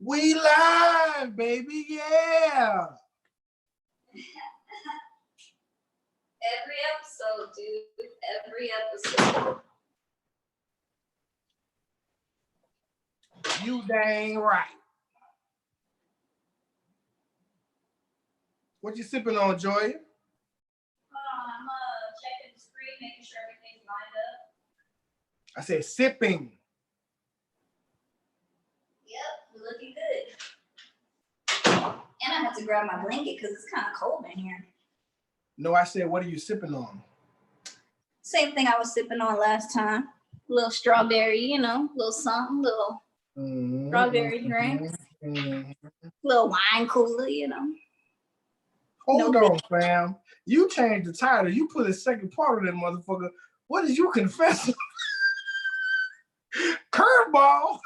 We live, baby, yeah. Every episode, dude. Every episode. You dang right. What you sipping on, Joia? Hold on, I'm checking the screen, making sure everything's lined up. I said sipping. Yep, we're looking good. And I have to grab my blanket because it's kind of cold in here. No, I said, what are you sipping on? Same thing I was sipping on last time. A little strawberry, you know, a little something, little strawberry drink. Little wine cooler, you know. Hold on, fam. You changed the title. You put a second part of that motherfucker. What did you confess? Curveball.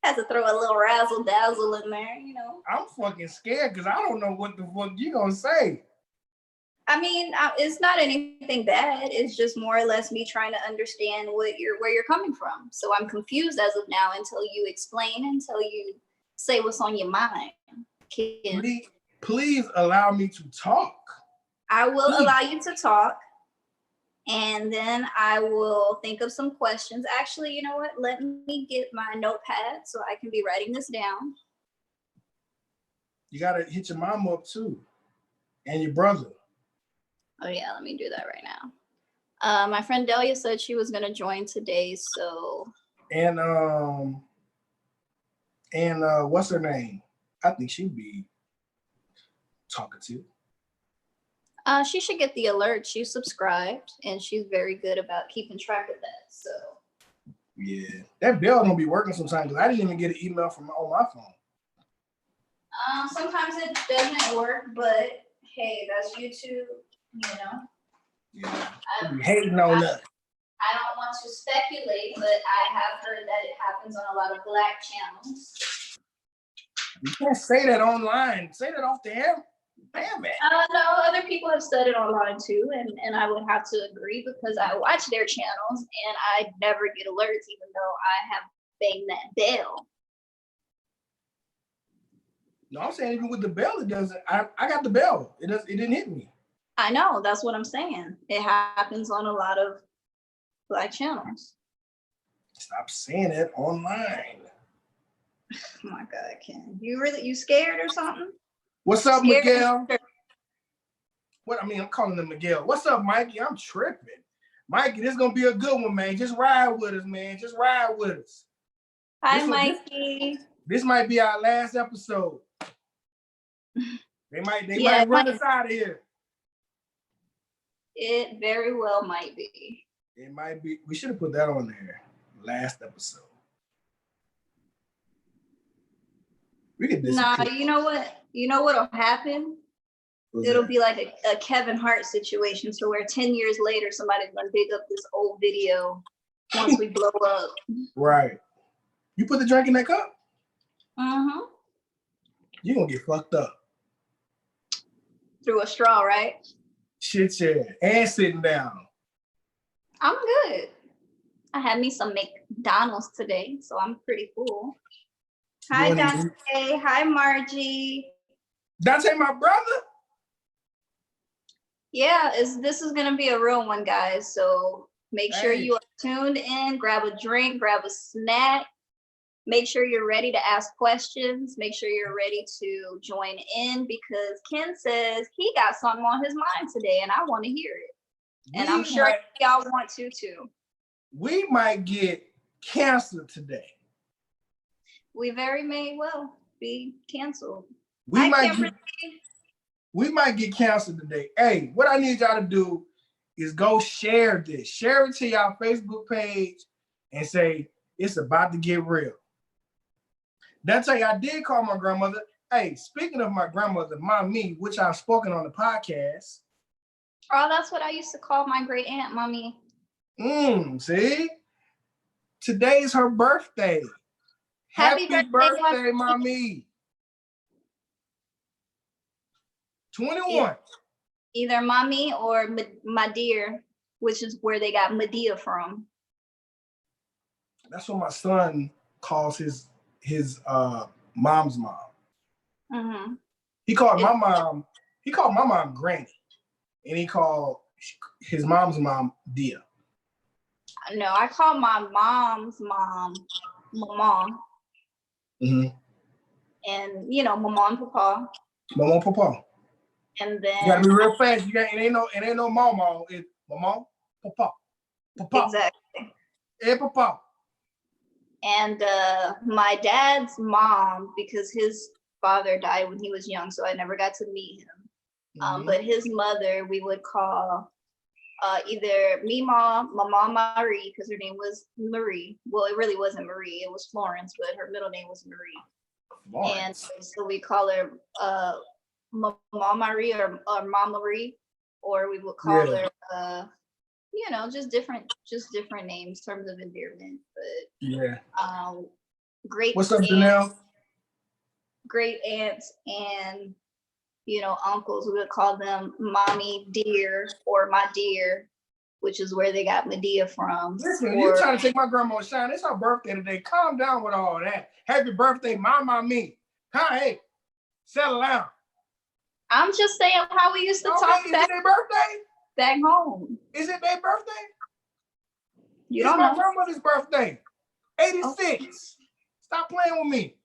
Had to throw a little razzle dazzle in there, you know. I'm fucking scared because I don't know what the fuck you gonna say. I mean, it's not anything bad. It's just more or less me trying to understand where you're coming from. So I'm confused as of now until you explain, until you say what's on your mind. Please allow me to talk. I will allow you to talk, and then I will think of some questions. Actually, you know what? Let me get my notepad so I can be writing this down. You gotta hit your mom up too, and your brother. Oh yeah, let me do that right now. My friend Delia said she was gonna join today, so. And what's her name? I think she'd be talkative. She should get the alert. She's subscribed, and she's very good about keeping track of that. So. Yeah, that bell don't be working sometimes because I didn't even get an email from on my phone. Sometimes it doesn't work, but hey, that's YouTube. You know. Yeah, you hating on us. I don't want to speculate, but I have heard that it happens on a lot of Black channels. You can't say that online. Say that off the air. Damn it. No, other people have said it online too, and I would have to agree because I watch their channels and I never get alerts, even though I have banged that bell. No, I'm saying even with the bell, it doesn't. I got the bell. It didn't hit me. I know, that's what I'm saying. It happens on a lot of Black channels. Stop saying it online. Oh my God, Ken. You scared or something? What's up, Scared? Miguel? I'm calling him Miguel. What's up, Mikey? I'm tripping. Mikey, this is gonna be a good one, man. Just ride with us, man. Just ride with us. Hi, Mikey. This might be our last episode. They might run us out of here. It very well might be. It might be. We should have put that on there. Last episode. We could disappear. Nah, you know what? You know what'll happen? It'll be like a Kevin Hart situation, so where 10 years later, somebody's gonna dig up this old video once we blow up. Right. You put the drink in that cup? Mm-hmm. You're gonna get fucked up. Through a straw, right? Shit, yeah. And sitting down. I'm good. I had me some McDonald's today, so I'm pretty full. Hi, Dante. Hi, Margie. Dante, my brother? Yeah, this is gonna be a real one, guys. So make sure you are tuned in, grab a drink, grab a snack. Make sure you're ready to ask questions. Make sure you're ready to join in because Ken says he got something on his mind today and I want to hear it. And I'm sure y'all want to too. We might get canceled today. We very may well be canceled. We might get canceled today. Hey, what I need y'all to do is go share this. Share it to y'all Facebook page and say, it's about to get real. That's how I did call my grandmother. Hey, speaking of my grandmother, Mommy, which I've spoken on the podcast. Oh, that's what I used to call my great aunt, Mommy. See? Today's her birthday. Happy birthday, Mommy. 21. Either Mommy or my dear, which is where they got Medea from. That's what my son calls his his mom's mom. Mm-hmm. He called my mom Granny, and he called his mom's mom Dia. No, I call my mom's mom Mama. Mm-hmm. And Mama and Papa. Mama and Papa. And then you gotta be real fast. It ain't no mama. It's Mama, Papa, Papa. Exactly. Hey, Papa. And my dad's mom, because his father died when he was young, so I never got to meet him. Mm-hmm. But his mother, we would call either Mima, Mama Marie, because her name was Marie. Well, it really wasn't Marie, it was Florence, but her middle name was Marie. Florence. And so we call her Mama Marie or Mama Marie, or we would call her just different names, terms of endearment. But great. What's up, Janelle? Great aunts and uncles, we would call them Mommy Dear or My Dear, which is where they got Medea from. Listen, you trying to take my grandma shine. It's her birthday today. Calm down with all that. Happy birthday, Mama me. Hey, settle down. I'm just saying how we used to talk. Is it their birthday? Back home. Is it their birthday? You it's don't my know. grandmother's birthday. 86. Okay. Stop playing with me.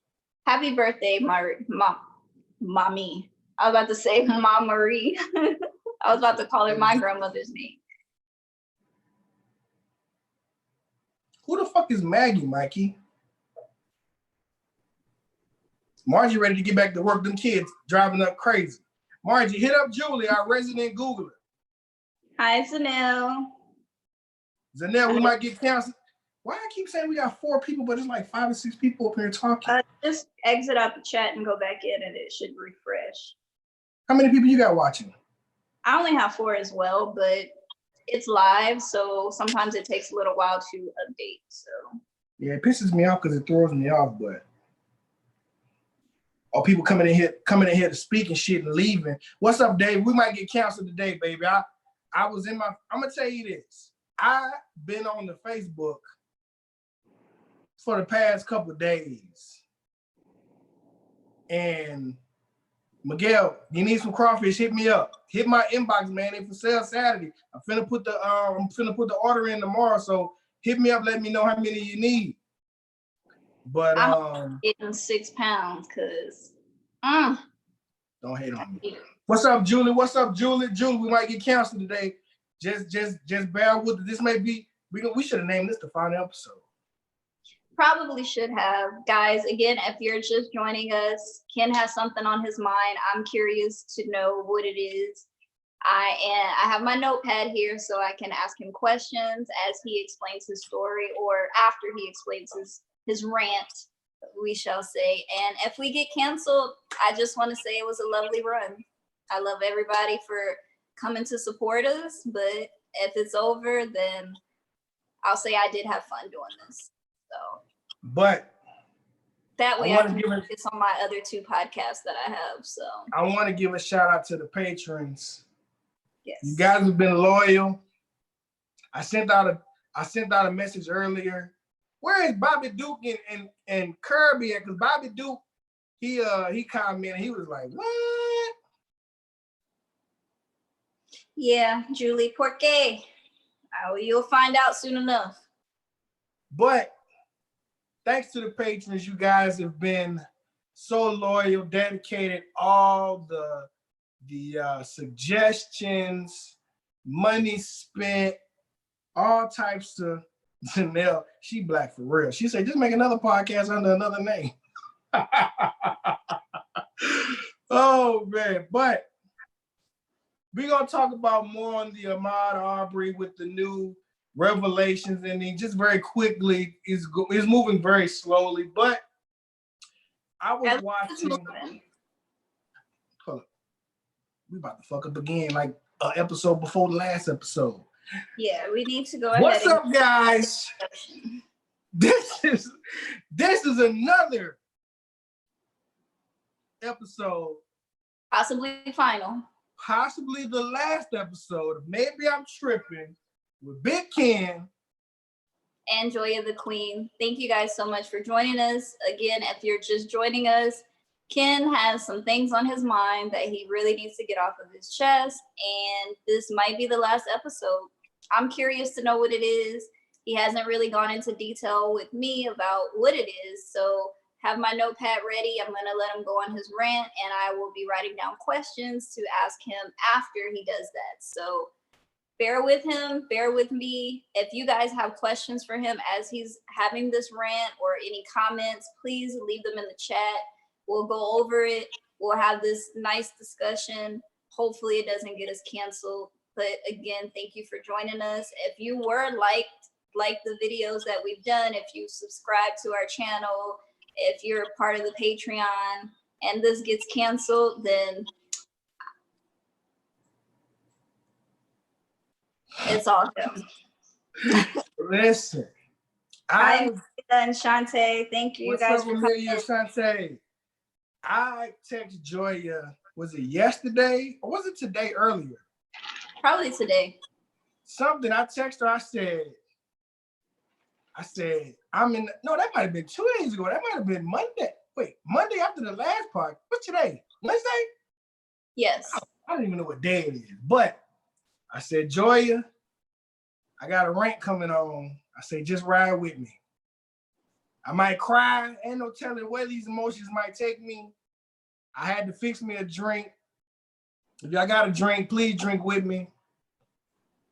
Happy birthday, Mommy. I was about to say Mom Marie. I was about to call her my grandmother's name. Who the fuck is Maggie, Mikey? Margie ready to get back to work. Them kids driving up crazy. Margie, hit up Julie, our resident Googler. Hi, Zanelle. Zanelle, we might get canceled. Why I keep saying we got 4 people, but it's like 5 or 6 people up here talking? Just exit out the chat and go back in and it should refresh. How many people you got watching? I only have 4 as well, but it's live, so sometimes it takes a little while to update. So yeah, it pisses me off because it throws me off, but people coming in here to speak and shit and leaving. What's up, Dave? We might get canceled today, baby. I'm gonna tell you this. I've been on the Facebook for the past couple of days. And Miguel, you need some crawfish, hit me up. Hit my inbox, man. They for sale Saturday. I'm finna put the order in tomorrow. So hit me up, let me know how many you need. But I'm getting 6 pounds because don't hate on me. What's up, Julie? What's up, Julie? Julie, we might get canceled today. Just bear with it. This may be we should have named this the final episode. Probably should have. Guys, again, if you're just joining us, Ken has something on his mind. I'm curious to know what it is. I have my notepad here so I can ask him questions as he explains his story or after he explains his rant, we shall say. And if we get canceled, I just want to say it was a lovely run. I love everybody for coming to support us, but if it's over, then I'll say I did have fun doing this. So, but that way I can focus on my other 2 podcasts that I have. So I want to give a shout out to the patrons. Yes. You guys have been loyal. I sent out a message earlier. Where is Bobby Duke and Kirby at? Because Bobby Duke, he commented, he was like, what? Yeah, Julie, por qué? You'll find out soon enough. But thanks to the patrons, you guys have been so loyal, dedicated, all the suggestions, money spent, all types of Janelle. She black for real. She said, just make another podcast under another name. Oh, man. But we're going to talk about more on the Ahmaud Arbery with the new revelations, and then just very quickly is moving very slowly. But I was watching. Hold up, we about to fuck up again, like an episode before the last episode. Yeah, we need to go ahead. What's up, guys? This is another episode, possibly final, possibly the last episode. Maybe I'm tripping with Big Ken and Joia the Queen. Thank you guys so much for joining us. Again, if you're just joining us, Ken has some things on his mind that he really needs to get off of his chest, and this might be the last episode. I'm curious to know what it is. He hasn't really gone into detail with me about what it is, so have my notepad ready. I'm going to let him go on his rant, and I will be writing down questions to ask him after he does that. So bear with him, bear with me. If you guys have questions for him as he's having this rant or any comments, please leave them in the chat. We'll go over it. We'll have this nice discussion. Hopefully it doesn't get us canceled. But again, thank you for joining us. If you were like the videos that we've done, if you subscribe to our channel, if you're a part of the Patreon and this gets canceled, then it's all him. Listen, I'm done, Shantae. Thank you guys for coming. Shantae? I texted Joia, was it yesterday or was it today earlier? Probably today. Something, I texted her, I said, no, that might have been 2 days ago. That might have been Monday. Wait, Monday after the last part. What's today? Wednesday? Yes. I don't even know what day it is. But I said, Joia, I got a rant coming on. I said, just ride with me. I might cry. Ain't no telling where these emotions might take me. I had to fix me a drink. If y'all got a drink, please drink with me.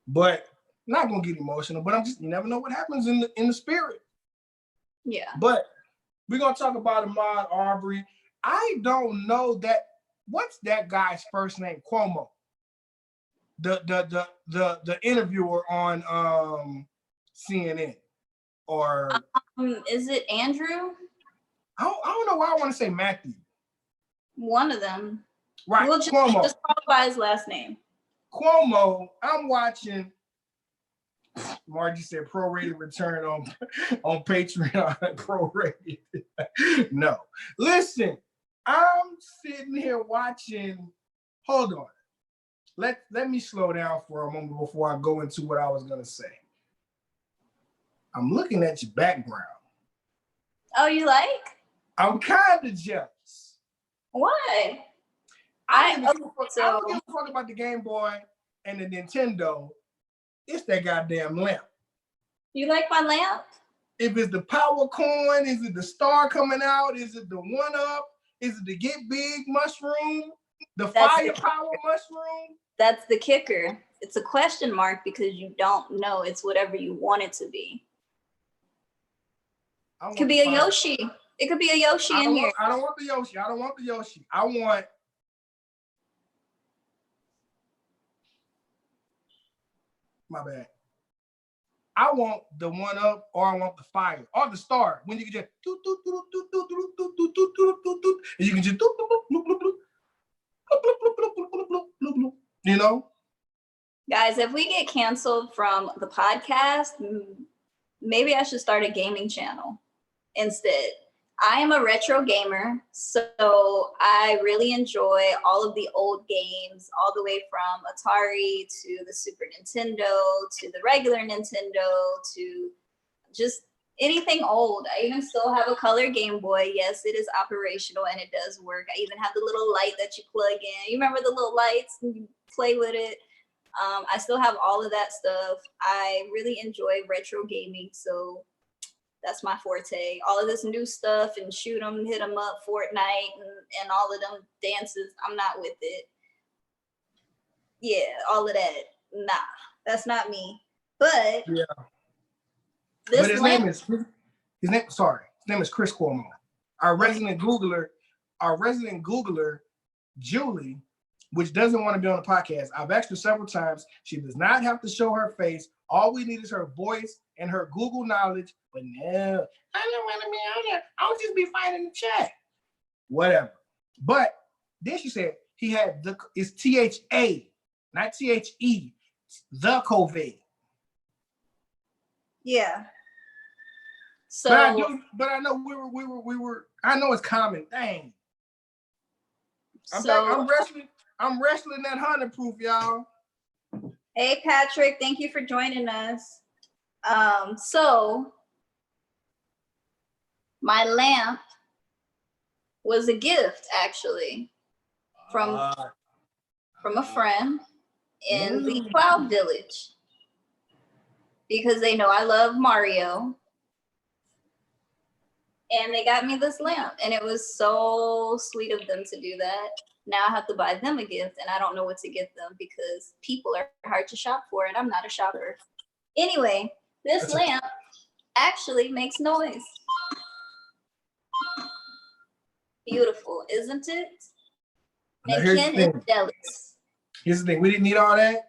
But I'm not gonna get emotional, but you never know what happens in the spirit. Yeah. But we're gonna talk about Ahmaud Arbery. I don't know what's that guy's first name? Cuomo. The interviewer on CNN. Or is it Andrew? I don't know why I want to say Matthew. One of them. Right. We'll just call by his last name. Cuomo, I'm watching. Margie said prorated return on Patreon. Prorated. No. Listen, I'm sitting here watching. Hold on. Let me slow down for a moment before I go into what I was gonna say. I'm looking at your background. Oh, you like? I'm kind of jealous. Why? I don't give a fuck about the Game Boy and the Nintendo. It's that goddamn lamp. You like my lamp? If it's the power coin, is it the star coming out? Is it the 1-up? Is it the get big mushroom? The firepower mushroom? That's the kicker. It's a question mark because you don't know. It's whatever you want it to be. It could be a Yoshi. It could be a Yoshi in here. I don't want the Yoshi. I don't want the Yoshi. I want. My bad. I want the 1-up, or I want the fire, or the star. When you can just and you can just you know. Guys, if we get canceled from the podcast, maybe I should start a gaming channel instead. I am a retro gamer, so I really enjoy all of the old games, all the way from Atari to the Super Nintendo to the regular Nintendo to just anything old. I even still have a color Game Boy. Yes, it is operational and it does work. I even have the little light that you plug in. You remember the little lights and you play with it? I still have all of that stuff. I really enjoy retro gaming, so that's my forte. All of this new stuff and shoot 'em, hit 'em up, Fortnite and all of them dances, I'm not with it. Yeah, all of that. Nah, that's not me. But yeah. But his name is Chris Cuomo. Our resident Googler, Julie, which doesn't want to be on the podcast. I've asked her several times. She does not have to show her face. All we need is her voice and her Google knowledge. But no, I don't want to be on there. I'll just be fine in the chat. Whatever. But then she said it's THA, not THE, the COVID. Yeah. So but I know we were I know it's common. Dang. I'm wrestling that 100 proof, y'all. Hey Patrick, thank you for joining us. So my lamp was a gift actually from a friend in the Cloud Village because they know I love Mario. And they got me this lamp, and it was so sweet of them to do that. Now I have to buy them a gift, and I don't know what to get them because people are hard to shop for, and I'm not a shopper. Anyway, this lamp actually makes noise. Beautiful, isn't it? And Ken is jealous. Here's the thing. We didn't need all that.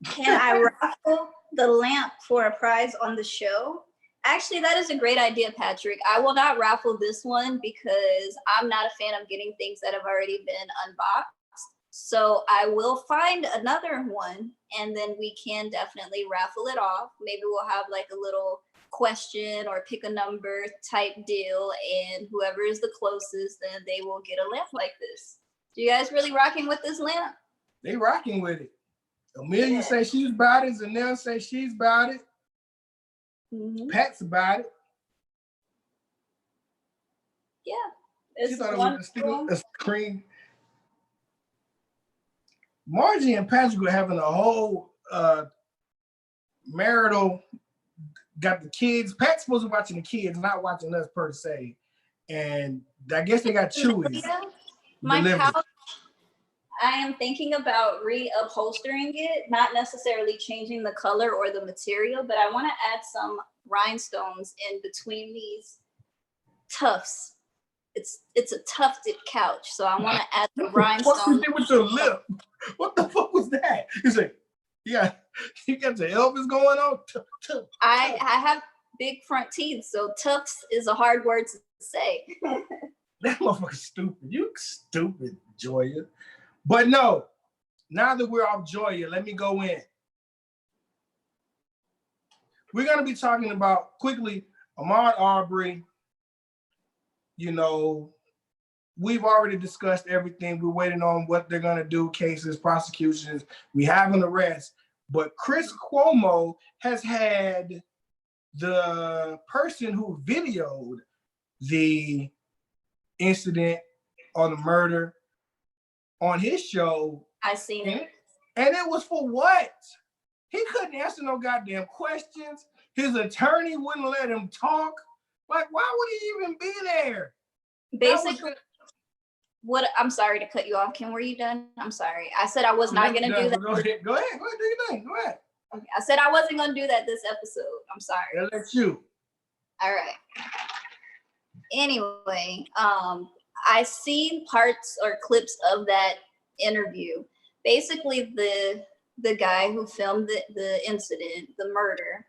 Can I raffle the lamp for a prize on the show? Actually, that is a great idea, Patrick. I will not raffle this one because I'm not a fan of getting things that have already been unboxed. So I will find another one and then we can definitely raffle it off. Maybe we'll have like a little question or pick a number type deal, and whoever is the closest, then they will get a lamp like this. Do you guys really rocking with this lamp? They rocking with it. Amelia say she's about it. Zanelle say she's about it. Pat's about it. Yeah. She thought it was a screen. Margie and Patrick were having a whole marital, got the kids. Pat's supposed to be watching the kids, not watching us per se. And I guess they got Chewies. My couch, I am thinking about reupholstering it, not necessarily changing the color or the material, but I want to add some rhinestones in between these tufts. It's a tufted couch, so I want to add the rhinestones. What you did with your lip? What the fuck was that? You say, yeah, you got your Elvis going on. I have big front teeth, so tufts is a hard word to say. That motherfucker's stupid. You stupid, Joia. But no, now that we're off Joia, let me go in. We're gonna be talking about quickly Ahmaud Arbery. You know, we've already discussed everything. We're waiting on what they're going to do, cases, prosecutions. We have an arrest. But Chris Cuomo has had the person who videoed the incident or the murder on his show. I seen it. And it was for what? He couldn't answer no goddamn questions. His attorney wouldn't let him talk. Like, why would he even be there? Basically, I'm sorry to cut you off. Kim, were you done? I'm sorry. I said I was not going to do that. Go ahead, do your thing. Go ahead. Okay. I said I wasn't going to do that this episode. I'm sorry. That's you. All right. Anyway, I seen parts or clips of that interview. Basically, the guy who filmed the incident, the murder,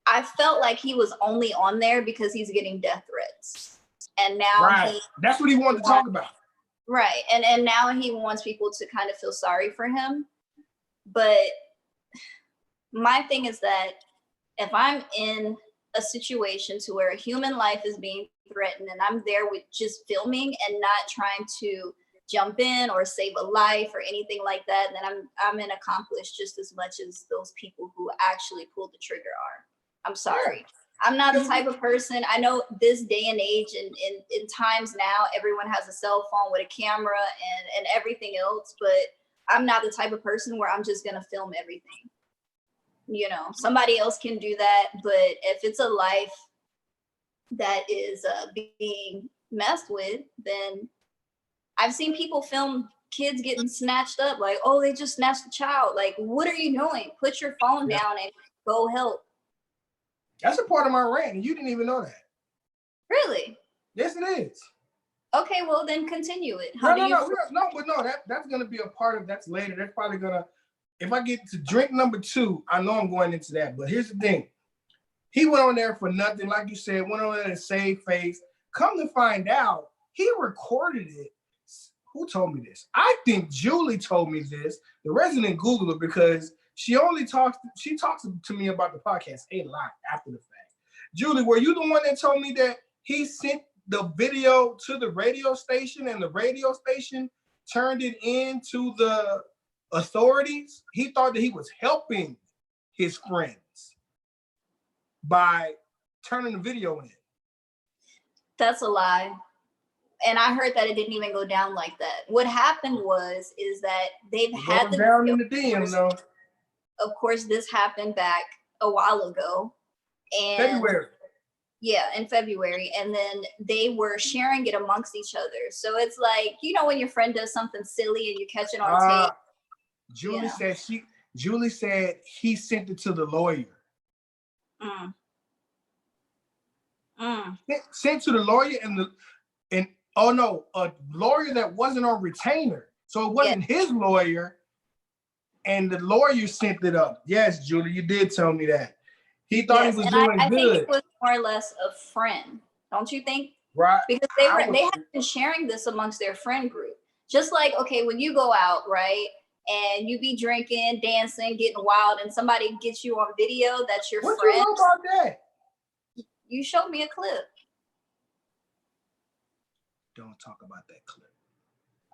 I felt like he was only on there because he's getting death threats. And now that's what he wanted to talk about. Right. And now he wants people to kind of feel sorry for him. But my thing is that if I'm in a situation to where a human life is being threatened and I'm there with just filming and not trying to jump in or save a life or anything like that, then I'm an accomplice just as much as those people who actually pulled the trigger are. I'm sorry. I'm not the type of person. I know this day and age and in times now, everyone has a cell phone with a camera and everything else, but I'm not the type of person where I'm just going to film everything. You know, somebody else can do that, but if it's a life that is being messed with, then I've seen people film kids getting snatched up, like, oh, they just snatched a child. Like, what are you doing? Put your phone down and go help. That's a part of my rant, and you didn't even know that. Really? Yes, it is. Okay, well then continue it. That's gonna be a part of that's later. That's probably gonna. If I get to drink number 2, I know I'm going into that. But here's the thing: he went on there for nothing, like you said. Went on there to save face. Come to find out, he recorded it. Who told me this? I think Julie told me this, the resident Googler, because she talks to me about the podcast a lot after the fact. Julie, were you the one that told me that he sent the video to the radio station and the radio station turned it into the authorities, he thought that he was helping his friends by turning the video in. That's a lie. And I heard that it didn't even go down like that. What happened is that they've had the down video. in the DM though. Of course, this happened back a while ago. And February. Yeah, in February. And then they were sharing it amongst each other. So it's like, you know, when your friend does something silly and you catch it on tape. Julie said he sent it to the lawyer. Sent to the lawyer and oh no, a lawyer that wasn't on retainer. So it wasn't his lawyer, and the lawyer sent it up. Yes, Julie, you did tell me that. He thought he was doing I good. think it was more or less a friend, don't you think? Right. Because they had been sharing this amongst their friend group. Just like, okay, when you go out, right, and you be drinking, dancing, getting wild, and somebody gets you on video, that's your friend. What you know about that? You showed me a clip. Don't talk about that clip.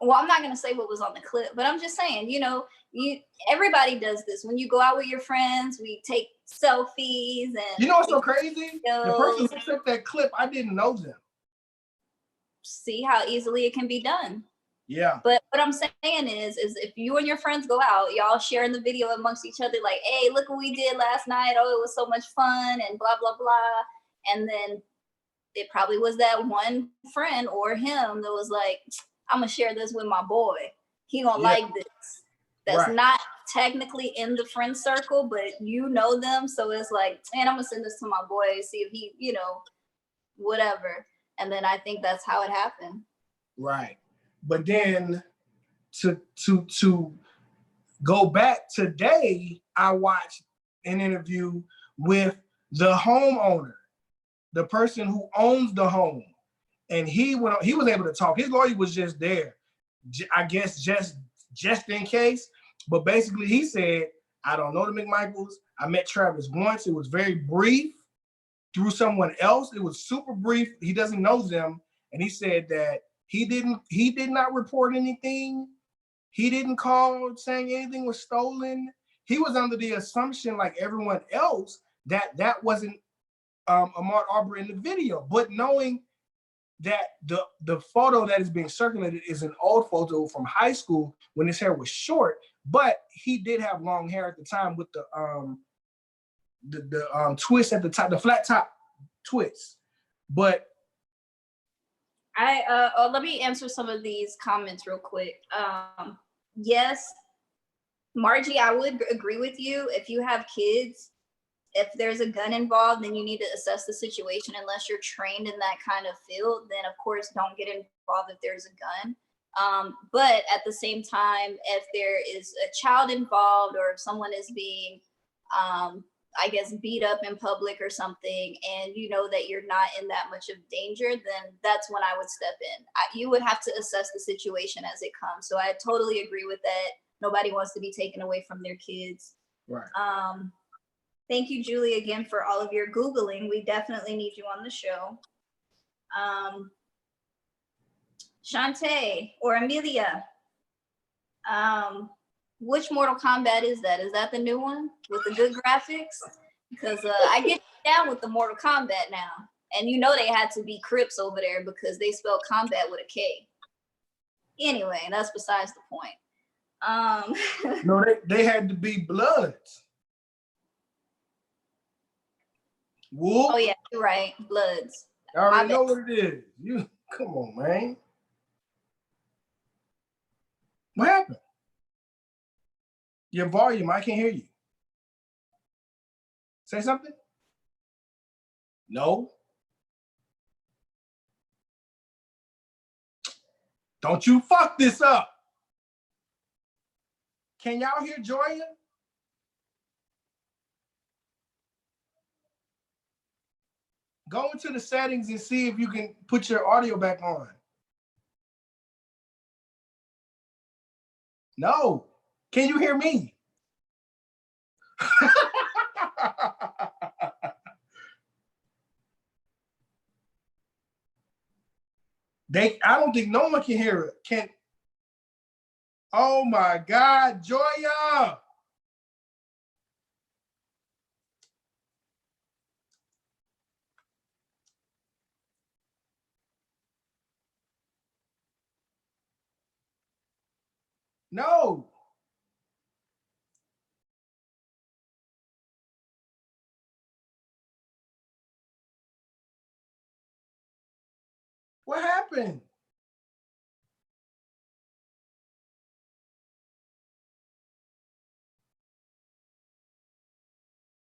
Well, I'm not going to say what was on the clip, but I'm just saying, you know, everybody does this. When you go out with your friends, we take selfies and you know what's so crazy? The person who took that clip, I didn't know them. See how easily it can be done. Yeah. But what I'm saying is if you and your friends go out, y'all sharing the video amongst each other, like, hey, look what we did last night. Oh, it was so much fun and blah, blah, blah. And then it probably was that one friend or him that was like, I'm gonna share this with my boy. He gonna like this. That's not technically in the friend circle, but you know them. So it's like, man, I'm gonna send this to my boy, see if he, you know, whatever. And then I think that's how it happened. Right. But then to go back today, I watched an interview with the homeowner, the person who owns the home. And he was able to talk. His lawyer was just there, I guess, just in case. But basically, he said, I don't know the McMichaels. I met Travis once. It was very brief. Through someone else, it was super brief. He doesn't know them. And he said that he did not report anything. He didn't call saying anything was stolen. He was under the assumption, like everyone else, that wasn't Ahmaud Arbery in the video. But knowing that the photo that is being circulated is an old photo from high school when his hair was short, but he did have long hair at the time with the twist at the top, the flat top twist. But let me answer some of these comments real quick. Yes, Margie, I would agree with you. If you have kids, if there's a gun involved, then you need to assess the situation. Unless you're trained in that kind of field, then of course don't get involved if there's a gun. But at the same time, if there is a child involved or if someone is being, I guess, beat up in public or something, and you know that you're not in that much of danger, then that's when I would step in. You would have to assess the situation as it comes. So I totally agree with that. Nobody wants to be taken away from their kids. Right. Thank you, Julie, again for all of your Googling. We definitely need you on the show. Shantae or Amelia, which Mortal Kombat is that? Is that the new one with the good graphics? Because I get down with the Mortal Kombat now. And you know they had to be Crips over there because they spelled combat with a K. Anyway, that's besides the point. No, they had to be Bloods. Whoop. Oh yeah, you're right. Bloods. I already know what it is. You come on, man. What happened? Your volume, I can't hear you. Say something? No. Don't you fuck this up. Can y'all hear Joia? Go into the settings and see if you can put your audio back on. No. Can you hear me? I don't think no one can hear it. Oh my God, Joia. No. What happened?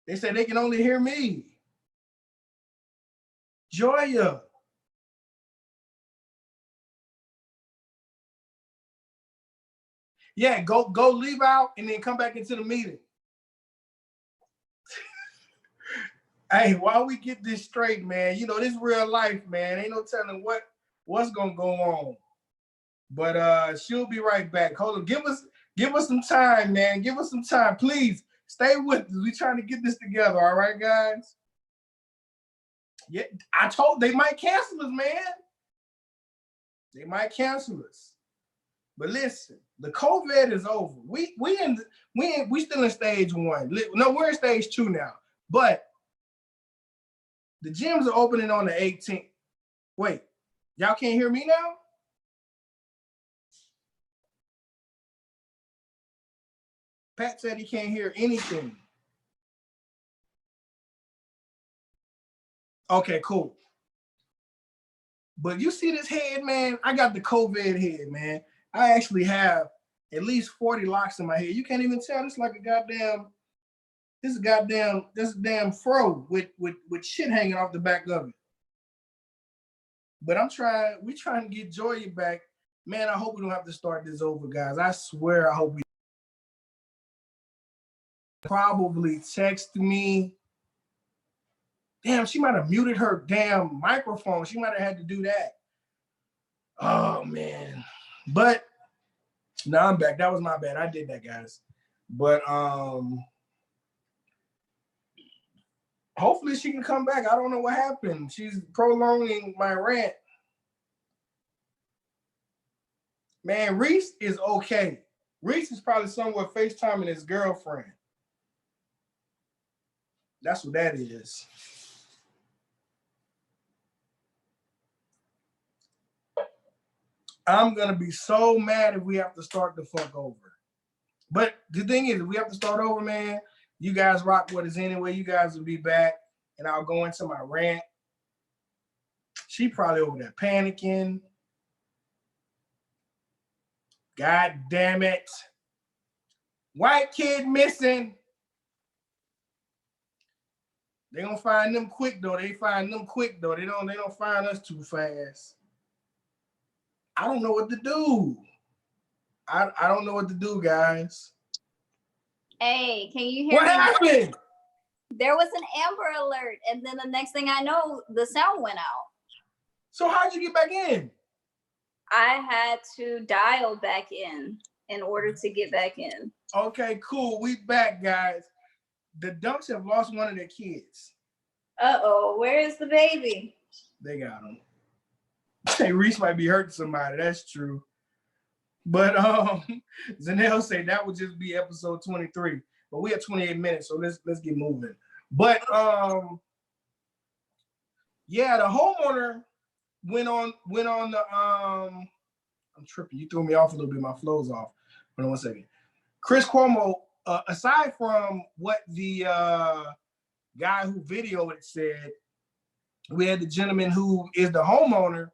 They said they can only hear me. Joia. Yeah, go leave out and then come back into the meeting. Hey, while we get this straight, man, you know, this real life, man. Ain't no telling what's gonna go on. But she'll be right back. Hold on, give us some time, man. Give us some time. Please stay with us. We trying to get this together, all right, guys? Yeah, I told they might cancel us, man. They might cancel us. But listen, the COVID is over. We still in stage 1. No, we're in stage 2 now. But the gyms are opening on the 18th. Wait, y'all can't hear me now? Pat said he can't hear anything. Okay, cool. But you see this head, man? I got the COVID head, man. I actually have at least 40 locks in my head. You can't even tell. It's like a damn fro with shit hanging off the back of it. But we trying to get Joia back. Man, I hope we don't have to start this over, guys. I swear I hope we probably text me. Damn, she might have muted her damn microphone. She might have had to do that. Oh man. But now I'm back. That was my bad. I did that, guys. But hopefully she can come back. I don't know what happened. She's prolonging my rant. Man, Reese is okay. Reese is probably somewhere FaceTiming his girlfriend. That's what that is. I'm gonna be so mad if we have to start the fuck over. But the thing is, if we have to start over, man, you guys rock with us anyway. You guys will be back, and I'll go into my rant. She probably over there panicking. God damn it. White kid missing. They gonna find them quick though. They find them quick though. They don't find us too fast. I don't know what to do. I don't know what to do, guys. Hey, can you hear What me? happened? There was an Amber Alert, and then the next thing I know, the sound went out. So how'd you get back in? I had to dial back in order to get back in. Okay, cool. We back, guys. The Dunks have lost one of their kids. Uh-oh, where is the baby? They got him. Hey, Reese might be hurting somebody. That's true. But Zanelle say that would just be episode 23. But we have 28 minutes, so let's get moving. But yeah, the homeowner went on the I'm tripping. You threw me off a little bit. My flow's off. Hold on 1 second. Chris Cuomo, aside from what the guy who videoed it said, we had the gentleman who is the homeowner.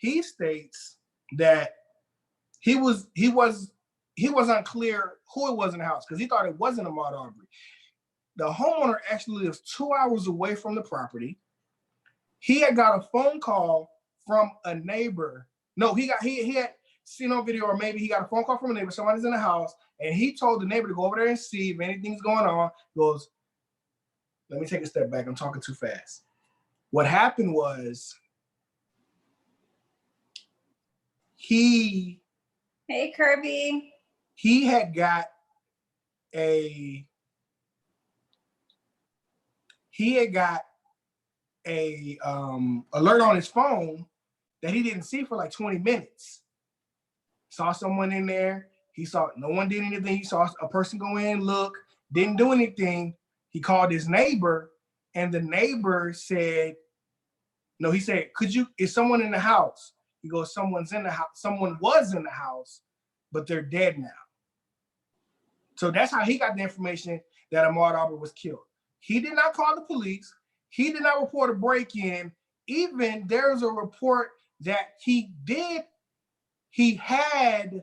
He states that he was unclear who it was in the house because he thought it wasn't a Ahmaud Arbery. The homeowner actually lives 2 hours away from the property. He had got a phone call from a neighbor. No, he had seen on video, or maybe he got a phone call from a neighbor. Somebody's in the house, and he told the neighbor to go over there and see if anything's going on. He goes, let me take a step back. I'm talking too fast. What happened was Hey, Kirby. He had got a alert on his phone that he didn't see for like 20 minutes. Saw someone in there. He saw no one did anything. He saw a person go in, look, didn't do anything. He called his neighbor, and the neighbor said, no, he said, is someone in the house? He goes, someone's in the house. Someone was in the house, but they're dead now. So that's how he got the information that Ahmaud Arbery was killed. He did not call the police. He did not report a break-in. Even there's a report that he had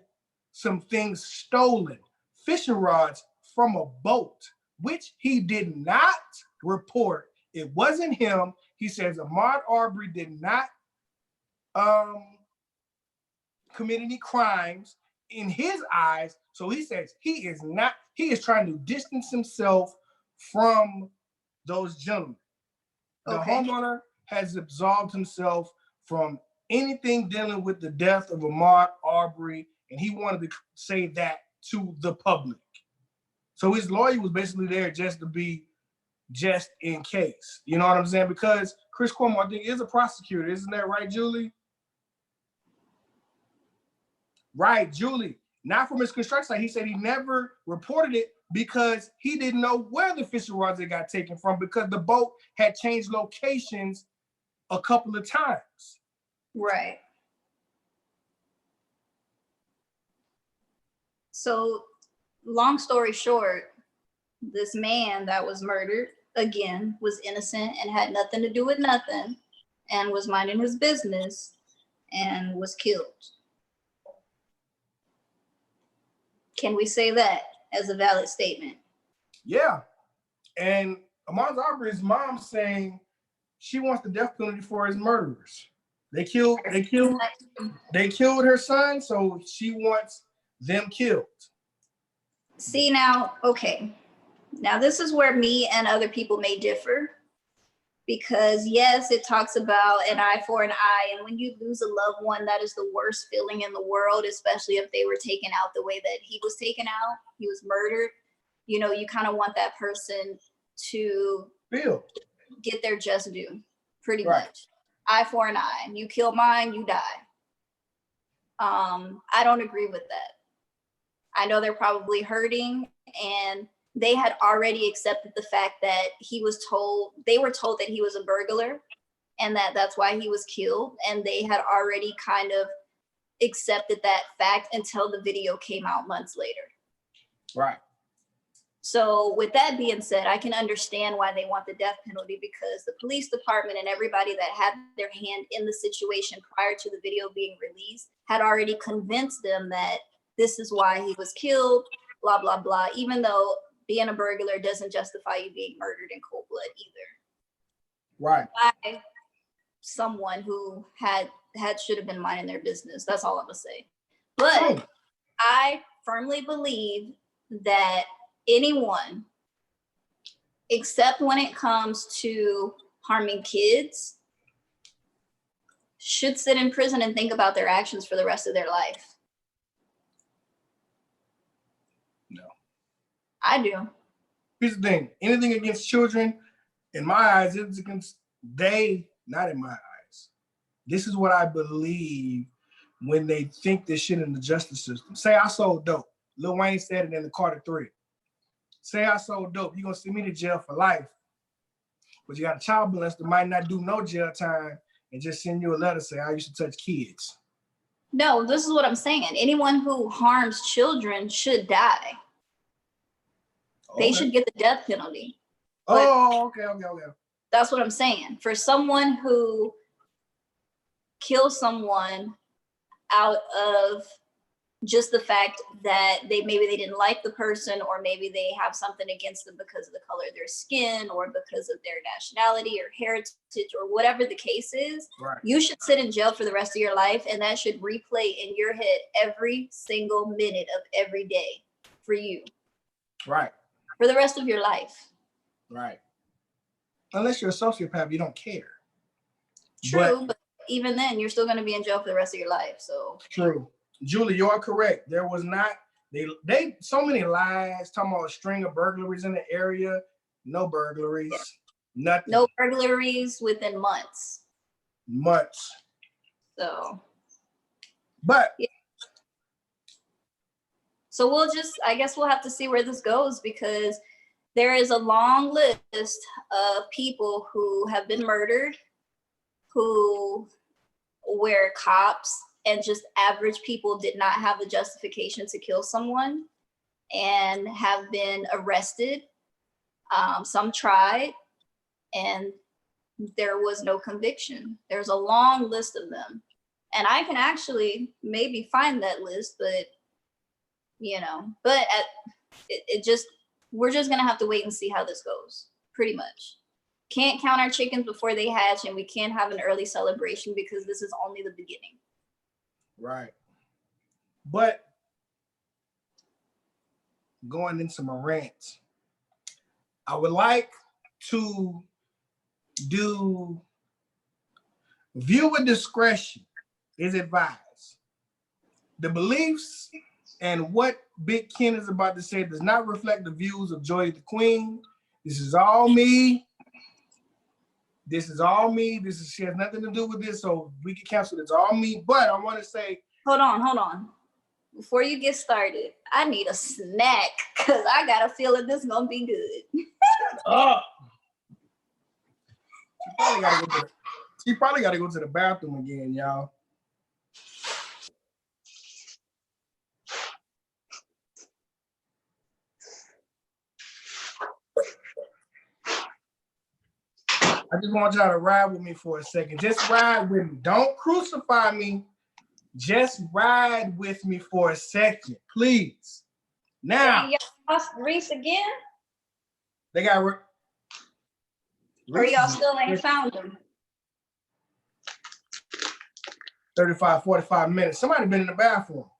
some things stolen, fishing rods from a boat, which he did not report. It wasn't him. He says Ahmaud Arbery did not commit any crimes in his eyes. So he says he is trying to distance himself from those gentlemen. The homeowner has absolved himself from anything dealing with the death of Ahmaud Arbery, and he wanted to say that to the public. So his lawyer was basically there just to be just in case. You know what I'm saying? Because Chris Cuomo, I think, is a prosecutor. Isn't that right, Julie? Right, Julie. Not from his construction site. He said he never reported it because he didn't know where the fishing rods had got taken from because the boat had changed locations a couple of times. Right. So, long story short, this man that was murdered, again, was innocent and had nothing to do with nothing and was minding his business and was killed. Can we say that as a valid statement? Yeah. And Ahmaud Arbery's mom saying she wants the death penalty for his murderers. They killed her son, so she wants them killed. See now, okay. Now this is where me and other people may differ. Because yes, it talks about an eye for an eye. And when you lose a loved one, that is the worst feeling in the world, especially if they were taken out the way that he was taken out. He was murdered. You know, you kind of want that person to get their just due, pretty much. Eye for an eye. You kill mine, you die. I don't agree with that. I know they're probably hurting, and they had already accepted the fact that they were told that he was a burglar and that's why he was killed. And they had already kind of accepted that fact until the video came out months later. Right. So with that being said, I can understand why they want the death penalty because the police department and everybody that had their hand in the situation prior to the video being released had already convinced them that this is why he was killed, blah, blah, blah, even though being a burglar doesn't justify you being murdered in cold blood either. Right. By someone who should have been minding their business. That's all I'm gonna say. But I firmly believe that anyone, except when it comes to harming kids, should sit in prison and think about their actions for the rest of their life. I do. Here's the thing. Anything against children, in my eyes, it's against not in my eyes. This is what I believe when they think this shit in the justice system. Say I sold dope. Lil Wayne said it in the Carter 3. Say I sold dope. You're going to send me to jail for life. But you got a child molester that might not do no jail time and just send you a letter saying I used to touch kids. No, this is what I'm saying. Anyone who harms children should die. They should get the death penalty. Oh, okay. That's what I'm saying. For someone who kills someone out of just the fact that maybe they didn't like the person, or maybe they have something against them because of the color of their skin or because of their nationality or heritage or whatever the case is, you should sit in jail for the rest of your life, and that should replay in your head every single minute of every day for you. Right. For the rest of your life. Right. Unless you're a sociopath, you don't care. True, but even then, you're still going to be in jail for the rest of your life. So true. Julie, you're correct. There was not, they so many lies, talking about a string of burglaries in the area. No burglaries. Nothing. No burglaries within months. So. But So I guess we'll have to see where this goes, because there is a long list of people who have been murdered, who where cops and just average people did not have a justification to kill someone and have been arrested. Some tried, and there was no conviction. There's a long list of them. And I can actually maybe find that list, but we're just gonna have to wait and see how this goes, pretty much. Can't count our chickens before they hatch, and we can't have an early celebration because this is only the beginning. Right. But going into my rant, I would like to do viewer discretion is advised. The beliefs and what Big Ken is about to say does not reflect the views of Joia the Queen. This is all me. She has nothing to do with this, so we can cancel. It's all me. But I want to say, hold on. Before you get started, I need a snack because I got a feeling this is gonna be good. Shut up. She probably gotta go to the bathroom again, y'all. I just want y'all to ride with me for a second. Just ride with me. Don't crucify me. Just ride with me for a second, please. Now. You lost Reese again? They got. Or y'all still ain't found him? 35, 45 minutes. Somebody been in the bathroom.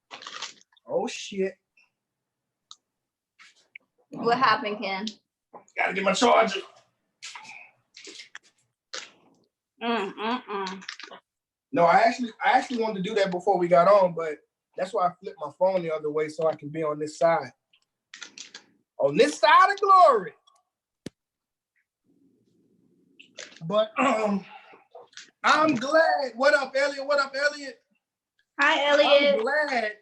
Oh, shit. What happened, Ken? Gotta get my charger. No, I actually wanted to do that before we got on, but that's why I flipped my phone the other way so I can be on this side. On this side of glory. But I'm glad. What up, Elliot? Hi, Elliot.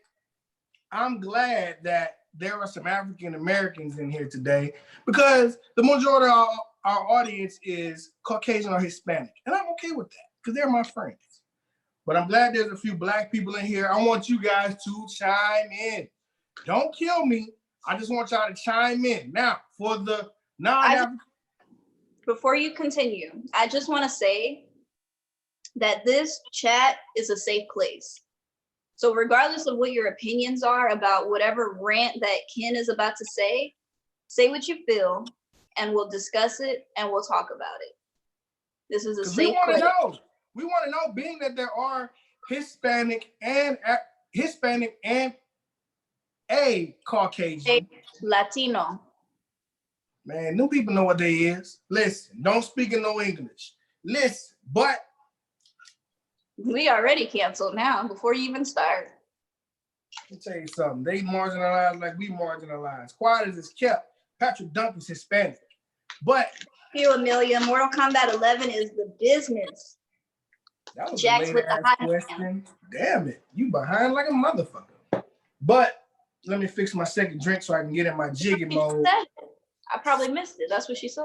I'm glad that there are some African Americans in here today, because the majority of our audience is Caucasian or Hispanic. And I'm okay with that because they're my friends. But I'm glad there's a few Black people in here. I want you guys to chime in. Don't kill me. I just want y'all to chime in. Now, for the non-African. Before you continue, I just want to say that this chat is a safe place. So regardless of what your opinions are about whatever rant that Ken is about to say what you feel, and we'll discuss it and we'll talk about it. This is a safe place. We want to know, being that there are Hispanic and a Caucasian. Latino. Man, new people know what they is. Listen, don't speak in no English. Listen, but we already canceled now before you even start. Let me tell you something. They marginalized like we marginalized. Quiet as it's kept. Patrick Duncan's Hispanic. But Hugh Amelia, Mortal Kombat 11 is the business. That was Jax a late-ass question. Damn it. You behind like a motherfucker. But let me fix my second drink so I can get in my jigging mode. I probably missed it. That's what she said.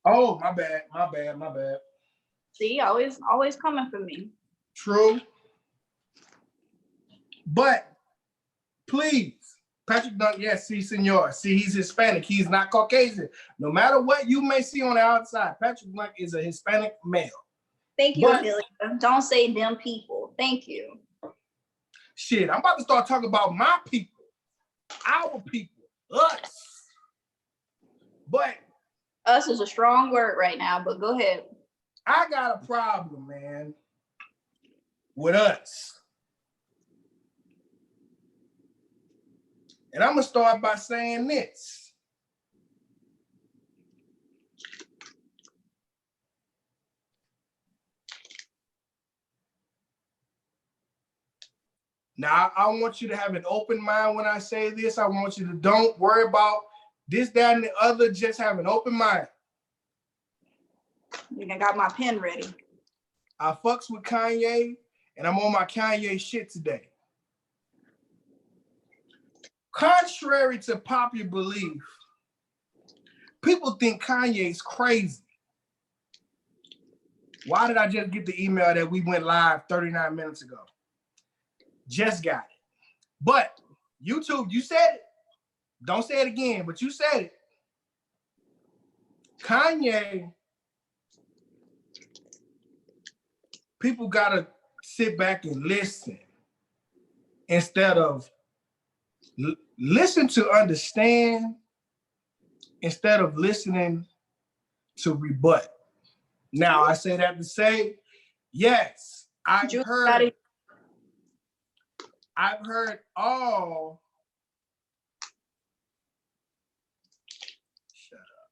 Oh, my bad. See, always coming for me. True. But please, Patrick Duncan, yes, si, senor. See, he's Hispanic. He's not Caucasian. No matter what you may see on the outside, Patrick Duncan is a Hispanic male. Thank you, Amelia. Don't say them people. Thank you. Shit, I'm about to start talking about my people, our people, us. But us is a strong word right now, but go ahead. I got a problem, man, with us. And I'm going to start by saying this. Now, I want you to have an open mind when I say this. I want you to don't worry about this, that, and the other. Just have an open mind. I got my pen ready. I fucks with Kanye, and I'm on my Kanye shit today. Contrary to popular belief, people think Kanye's crazy. Why did I just get the email that we went live 39 minutes ago? Just got it. But YouTube, you said it. Don't say it again, but you said it. Kanye, people gotta sit back and listen instead of listen to understand instead of listening to rebut. Now, I say that to say, yes, I've heard all. Shut up.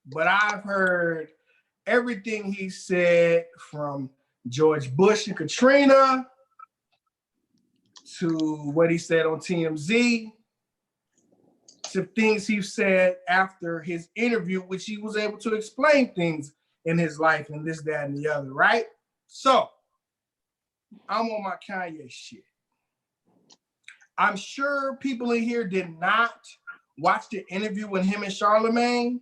But I've heard everything he said from George Bush and Katrina to what he said on TMZ to things he said after his interview, which he was able to explain things in his life and this, that, and the other, right? So I'm on my Kanye shit. I'm sure people in here did not watch the interview with him and Charlemagne,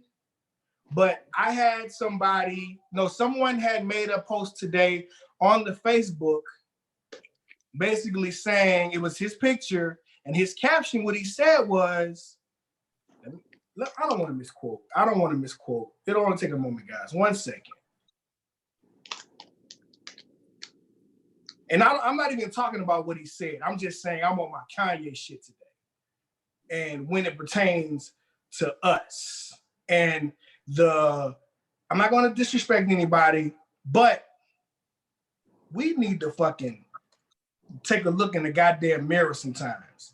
but I had someone had made a post today on the Facebook basically saying it was his picture and his caption, what he said was, I don't want to misquote. It'll only take a moment, guys. 1 second. And I'm not even talking about what he said. I'm just saying I'm on my Kanye shit today. And when it pertains to us. And I'm not going to disrespect anybody, but we need to fucking take a look in the goddamn mirror sometimes.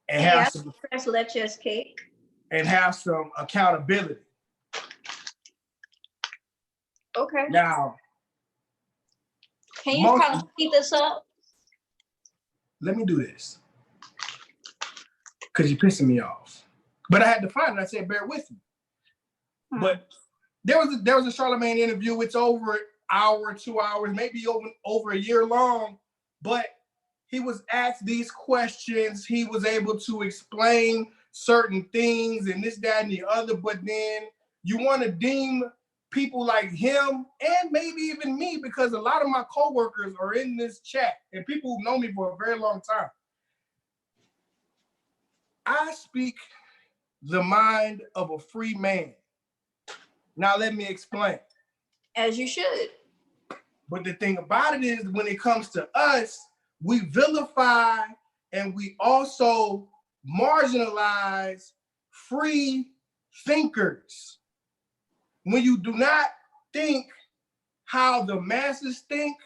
And have some lettuce cake. And have some accountability. Okay. Now, can you kind of keep this up? Let me do this. Because you're pissing me off. But I had to find it. I said, bear with me. But there was a Charlemagne interview. It's over an hour, 2 hours, maybe over a year long. But he was asked these questions. He was able to explain certain things and this, that, and the other. But then you want to deem people like him and maybe even me, because a lot of my coworkers are in this chat and people who know me for a very long time. I speak the mind of a free man. Now let me explain. As you should. But the thing about it is, when it comes to us, we vilify and we also marginalize free thinkers. When you do not think how the masses think,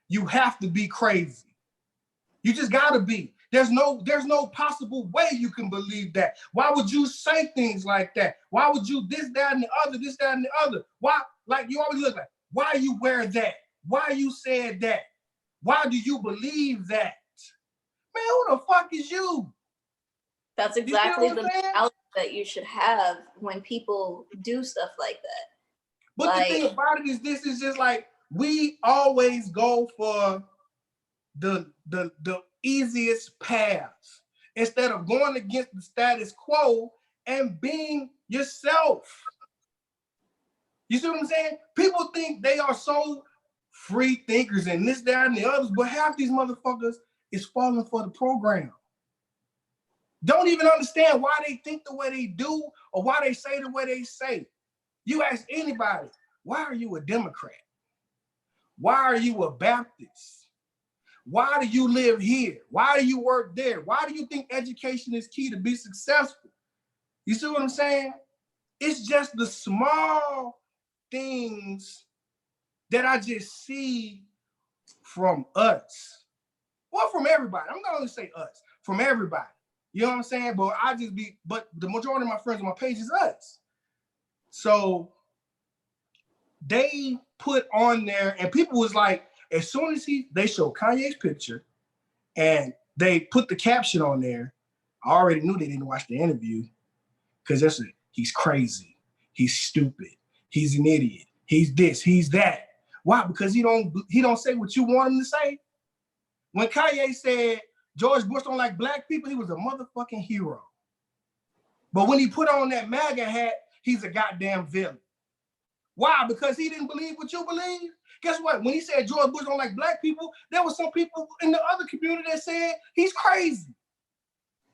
you have to be crazy. You just gotta be. There's no possible way you can believe that. Why would you say things like that? Why would you this, that, and the other, this, that, and the other? Why, like you always look like, why you wear that? Why you said that? Why do you believe that? Man, who the fuck is you? That's exactly the mentality that you should have when people do stuff like that. But like, the thing about it is, this is just like, we always go for the easiest path instead of going against the status quo and being yourself. You see what I'm saying? People think they are so free thinkers and this, that, and the others, but half these motherfuckers is falling for the program. Don't even understand why they think the way they do or why they say the way they say. You ask anybody, why are you a Democrat? Why are you a Baptist? Why do you live here? Why do you work there? Why do you think education is key to be successful? You see what I'm saying? It's just the small things that I just see from us. Well, from everybody. I'm not gonna say us, from everybody. You know what I'm saying? But the majority of my friends on my page is us. So they put on there, and people was like, as soon as they showed Kanye's picture and they put the caption on there, I already knew they didn't watch the interview, because he's crazy, he's stupid, he's an idiot, he's this, he's that. Why? Because he don't say what you want him to say. When Kanye said, George Bush don't like black people, he was a motherfucking hero. But when he put on that MAGA hat, he's a goddamn villain. Why? Because he didn't believe what you believe? Guess what? When he said George Bush don't like black people, there were some people in the other community that said he's crazy.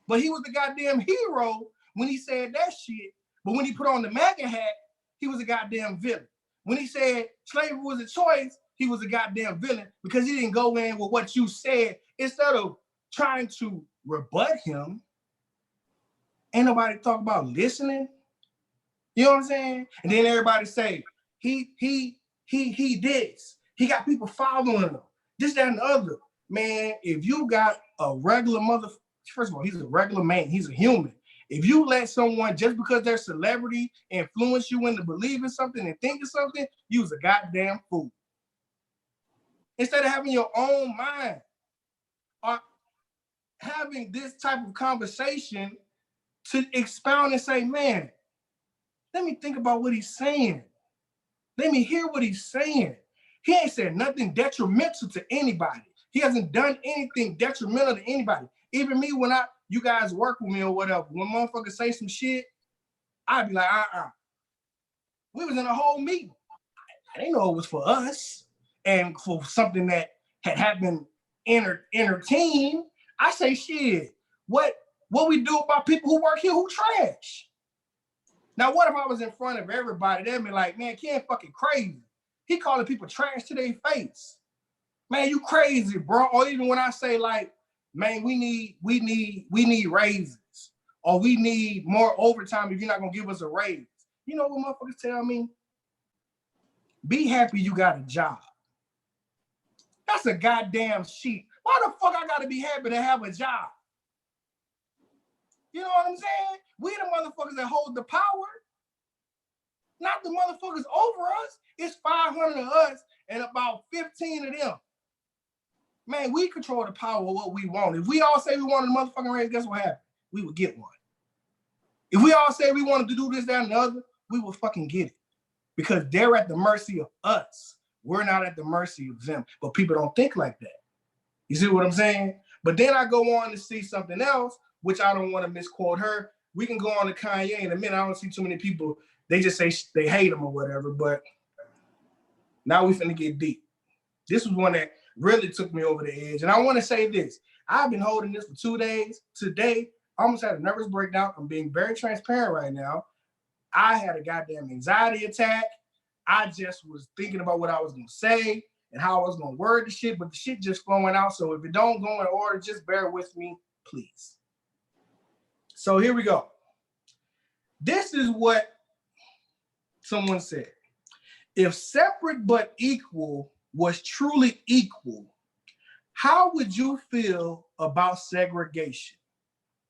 But he was the goddamn hero when he said that shit. But when he put on the MAGA hat, he was a goddamn villain. When he said slavery was a choice, he was a goddamn villain because he didn't go in with what you said. Instead of trying to rebut him, ain't nobody talk about listening. You know what I'm saying? And then everybody say, he this. He got people following him. This, that, and the other. Man, if you got a regular first of all, he's a regular man. He's a human. If you let someone, just because they're celebrity, influence you into believing something and thinking something, you's a goddamn fool. Instead of having your own mind or having this type of conversation to expound and say, man, let me think about what he's saying. Let me hear what he's saying. He ain't said nothing detrimental to anybody. He hasn't done anything detrimental to anybody. Even me, when you guys work with me or whatever, when motherfuckers say some shit, I'd be like, We was in a whole meeting. I didn't know it was for us and for something that had happened entertain. I say, shit, what we do about people who work here who trash? Now, what if I was in front of everybody? They'd be like, man, Ken fucking crazy. He calling people trash to their face. Man, you crazy, bro. Or even when I say like, man, we need raises, or we need more overtime if you're not gonna give us a raise. You know what motherfuckers tell me? Be happy you got a job. That's a goddamn sheet. Why the fuck I gotta be happy to have a job? You know what I'm saying? We the motherfuckers that hold the power, not the motherfuckers over us. It's 500 of us and about 15 of them. Man, we control the power of what we want. If we all say we wanted a motherfucking raise, guess what happened? We would get one. If we all say we wanted to do this, that, and the other, we will fucking get it. Because they're at the mercy of us. We're not at the mercy of them. But people don't think like that. You see what I'm saying? But then I go on to see something else, which I don't want to misquote her. We can go on to Kanye in a minute. I don't see too many people. They just say they hate him or whatever. But now we finna get deep. This was one that really took me over the edge. And I want to say this. I've been holding this for 2 days. Today, I almost had a nervous breakdown. I'm being very transparent right now. I had a goddamn anxiety attack. I just was thinking about what I was going to say and how I was going to word the shit, but the shit just flowing out. So if it don't go in order, just bear with me, please. So here we go. This is what someone said. If separate but equal was truly equal, how would you feel about segregation?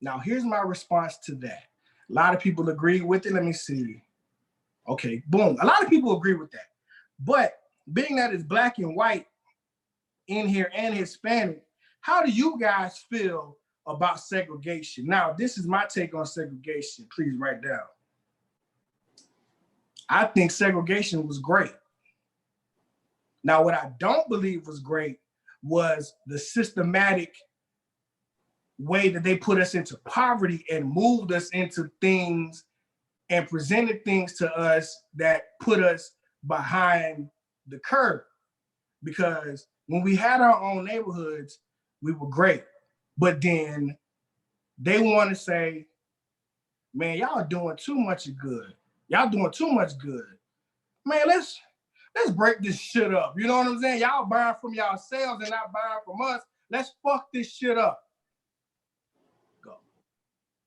Now, here's my response to that. A lot of people agree with it. Let me see. Okay, boom. A lot of people agree with that. But being that it's black and white in here and Hispanic, how do you guys feel about segregation? Now, this is my take on segregation. Please write down. I think segregation was great. Now, what I don't believe was great was the systematic way that they put us into poverty and moved us into things and presented things to us that put us behind the curve. Because when we had our own neighborhoods, we were great. But then they want to say, man, y'all doing too much good. Y'all doing too much good. Man, let's break this shit up. You know what I'm saying? Y'all buying from yourselves and not buying from us. Let's fuck this shit up. Go.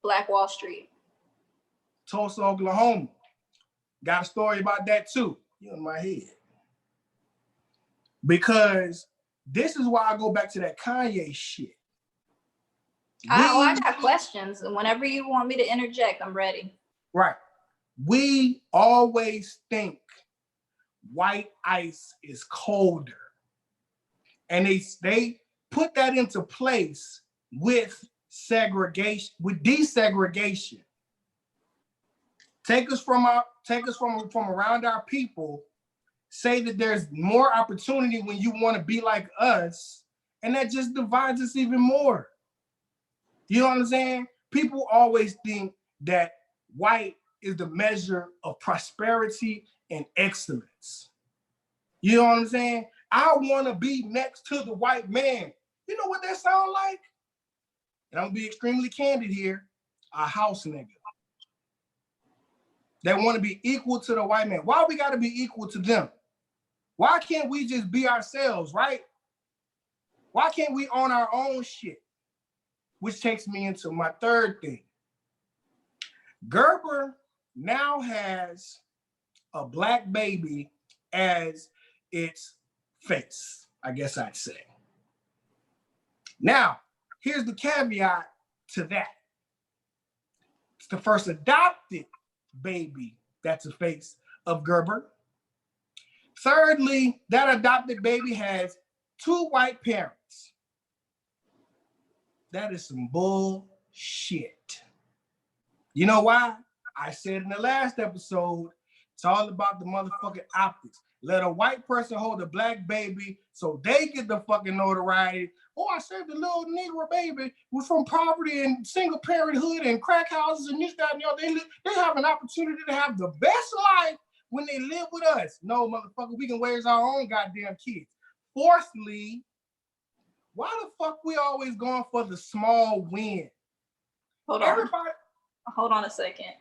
Black Wall Street. Tulsa, Oklahoma. Got a story about that too. You in my head. Because this is why I go back to that Kanye shit. I got questions. And whenever you want me to interject, I'm ready. Right. We always think white ice is colder. And they put that into place with segregation, with desegregation. Take us from around our people, say that there's more opportunity when you want to be like us, and that just divides us even more. You know what I'm saying? People always think that white is the measure of prosperity and excellence. You know what I'm saying? I want to be next to the white man. You know what that sound like? And I'm gonna be extremely candid here. A house nigga. They want to be equal to the white man. Why we gotta be equal to them? Why can't we just be ourselves, right? Why can't we own our own shit? Which takes me into my third thing. Gerber now has a black baby as its face, I guess I'd say. Now, here's the caveat to that. It's the first adopted baby that's the face of Gerber. Thirdly, that adopted baby has 2 white parents. That is some bullshit. You know why? I said in the last episode, it's all about the motherfucking optics. Let a white person hold a black baby so they get the fucking notoriety. Oh, I saved a little Negro baby who's from poverty and single parenthood and crack houses and this, that, and the other. They have an opportunity to have the best life when they live with us. No, motherfucker, we can raise our own goddamn kids. Fourthly, why the fuck we always going for the small win? Hold on a second.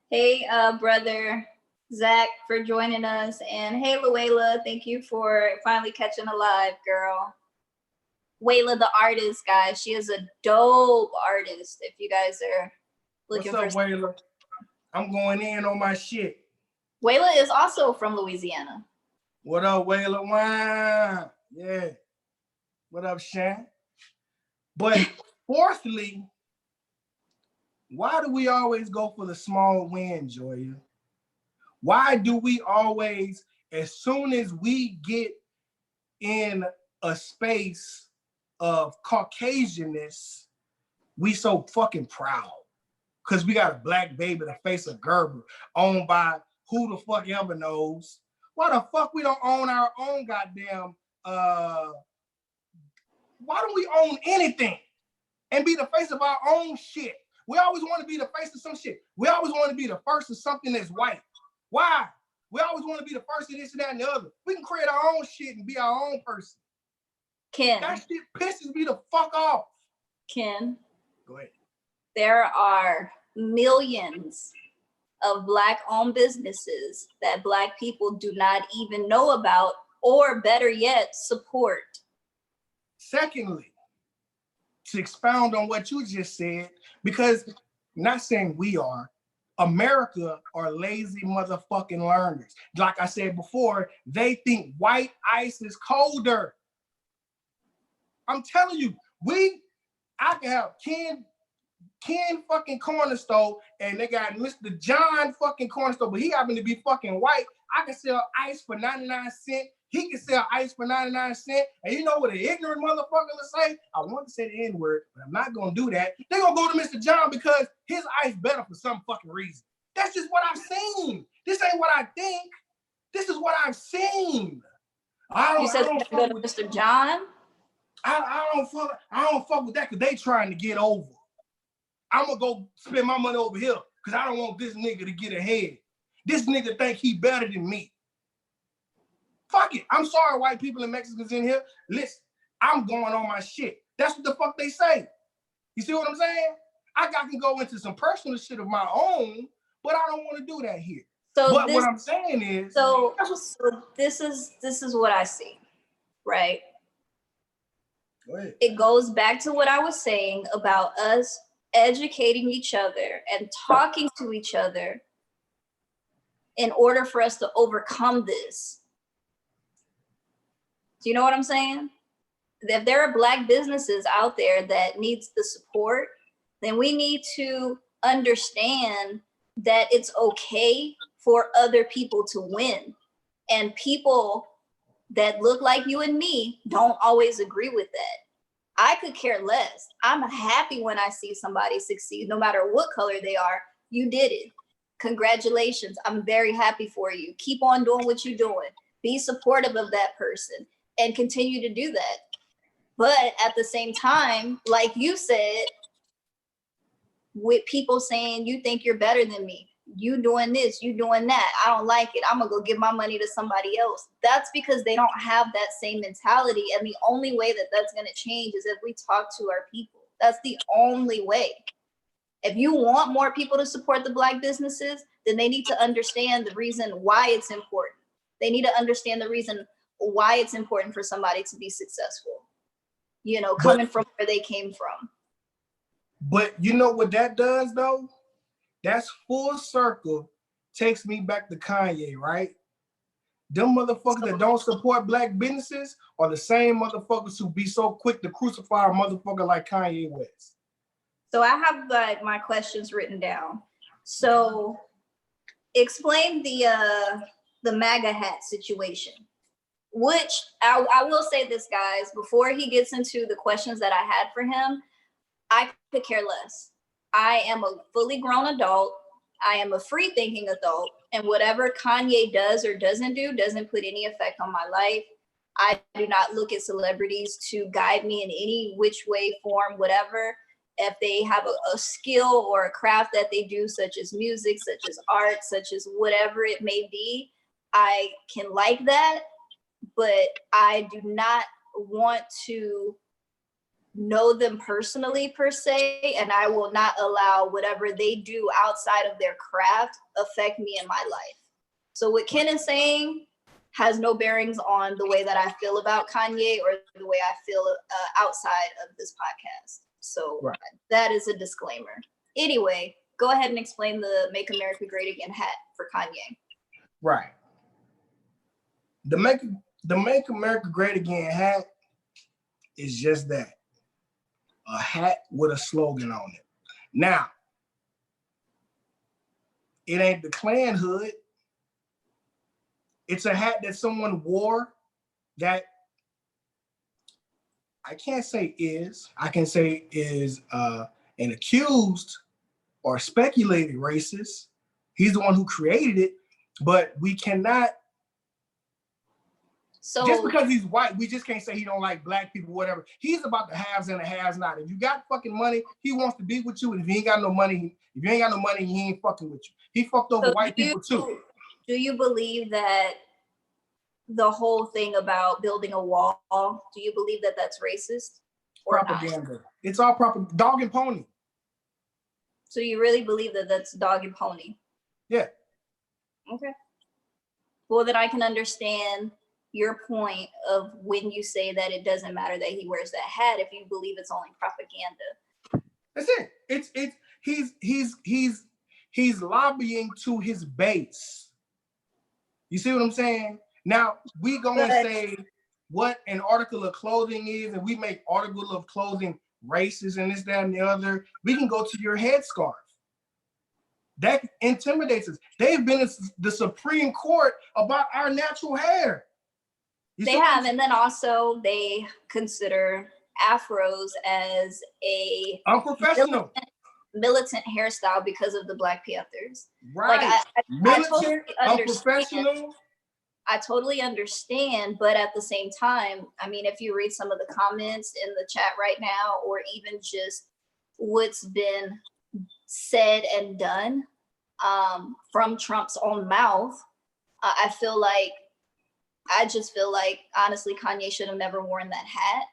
Hey, brother Zach, for joining us. And hey, Luela, thank you for finally catching a live, girl. Wayla, the artist, guys. She is a dope artist. If you guys are looking What's up, Wayla? I'm going in on my shit. Wayla is also from Louisiana. What up, Wayla? Wow. Yeah. What up, Shan? But fourthly, why do we always go for the small win, Joia? Why do we always, as soon as we get in a space of Caucasianness, we so fucking proud? Because we got a black baby, the face of Gerber, owned by who the fuck ever knows. Why the fuck we don't own our own goddamn, why don't we own anything and be the face of our own shit? We always want to be the face of some shit. We always want to be the first of something that's white. Why? We always want to be the first of this and that and the other. We can create our own shit and be our own person. Ken. That shit pisses me the fuck off. Ken. Go ahead. There are millions of Black-owned businesses that Black people do not even know about, or better yet, support. Secondly, to expound on what you just said, because I'm not saying we are, America are lazy motherfucking learners. Like I said before, they think white ice is colder. I'm telling you, I can have Ken fucking corner store, and they got Mr. John fucking corner store, but he happened to be fucking white. I can sell ice for 99 cents. He can sell ice for 99 cents. And you know what an ignorant motherfucker will say? I want to say the N-word, but I'm not going to do that. They're going to go to Mr. John because his ice better for some fucking reason. That's just what I've seen. This ain't what I think. This is what I've seen. You said go to Mr. John? I don't fuck with that because they trying to get over. I'm going to go spend my money over here because I don't want this nigga to get ahead. This nigga think he better than me. Fuck it. I'm sorry, white people and Mexicans in here. Listen, I'm going on my shit. That's what the fuck they say. You see what I'm saying? I can go into some personal shit of my own, but I don't want to do that here. But what I'm saying is, so this is what I see, right? Go ahead. It goes back to what I was saying about us educating each other and talking to each other in order for us to overcome this. Do you know what I'm saying? If there are Black businesses out there that needs the support, then we need to understand that it's okay for other people to win. And people that look like you and me don't always agree with that. I could care less. I'm happy when I see somebody succeed, no matter what color they are. You did it. Congratulations. I'm very happy for you. Keep on doing what you're doing. Be supportive of that person and continue to do that. But at the same time, like you said, with people saying, you think you're better than me, you doing this, you doing that, I don't like it, I'm gonna go give my money to somebody else. That's because they don't have that same mentality. And the only way that that's gonna change is if we talk to our people. That's the only way. If you want more people to support the Black businesses, then they need to understand the reason why it's important. They need to understand the reason why it's important for somebody to be successful, you know, coming from where they came from. But you know what that does though? That's full circle, takes me back to Kanye, right? Them motherfuckers that don't support Black businesses are the same motherfuckers who be so quick to crucify a motherfucker like Kanye West. So I have like my questions written down. So explain the MAGA hat situation, which I will say this, guys, before he gets into the questions that I had for him, I could care less. I am a fully grown adult. I am a free thinking adult, and whatever Kanye does or doesn't do doesn't put any effect on my life. I do not look at celebrities to guide me in any which way, form, whatever. If they have a skill or a craft that they do, such as music, such as art, such as whatever it may be, I can like that, but I do not want to know them personally per se, and I will not allow whatever they do outside of their craft affect me in my life. So what Ken is saying has no bearings on the way that I feel about Kanye or the way I feel outside of this podcast. So right. That is a disclaimer. Anyway, go ahead and explain the Make America Great Again hat for Kanye. Right. The Make America Great Again hat is just that. A hat with a slogan on it. Now, it ain't the Klan hood. It's a hat that someone wore that I can't say is, I can say is an accused or speculated racist. He's the one who created it, but we cannot, so just because he's white, we just can't say he don't like Black people, whatever. He's about the haves and the haves not. If you got fucking money, he wants to be with you. And if you ain't got no money, he ain't fucking with you. He fucked over white people too. Do you believe that the whole thing about building a wall, do you believe that that's racist or propaganda? Not? It's all propaganda, dog and pony. So you really believe that that's dog and pony? Yeah. Okay. Well, then I can understand your point of when you say that it doesn't matter that he wears that hat if you believe it's only propaganda. That's it. He's lobbying to his base. You see what I'm saying? Now we gonna say what an article of clothing is, and we make article of clothing racist and this, that, and the other. We can go to your headscarf. That intimidates us. They've been in the Supreme Court about our natural hair. They have, and then also they consider afros as a unprofessional militant hairstyle because of the Black Panthers. Right. Like militant, unprofessional. I totally understand, but at the same time, I mean, if you read some of the comments in the chat right now, or even just what's been said and done from Trump's own mouth, I just feel like, honestly, Kanye should have never worn that hat,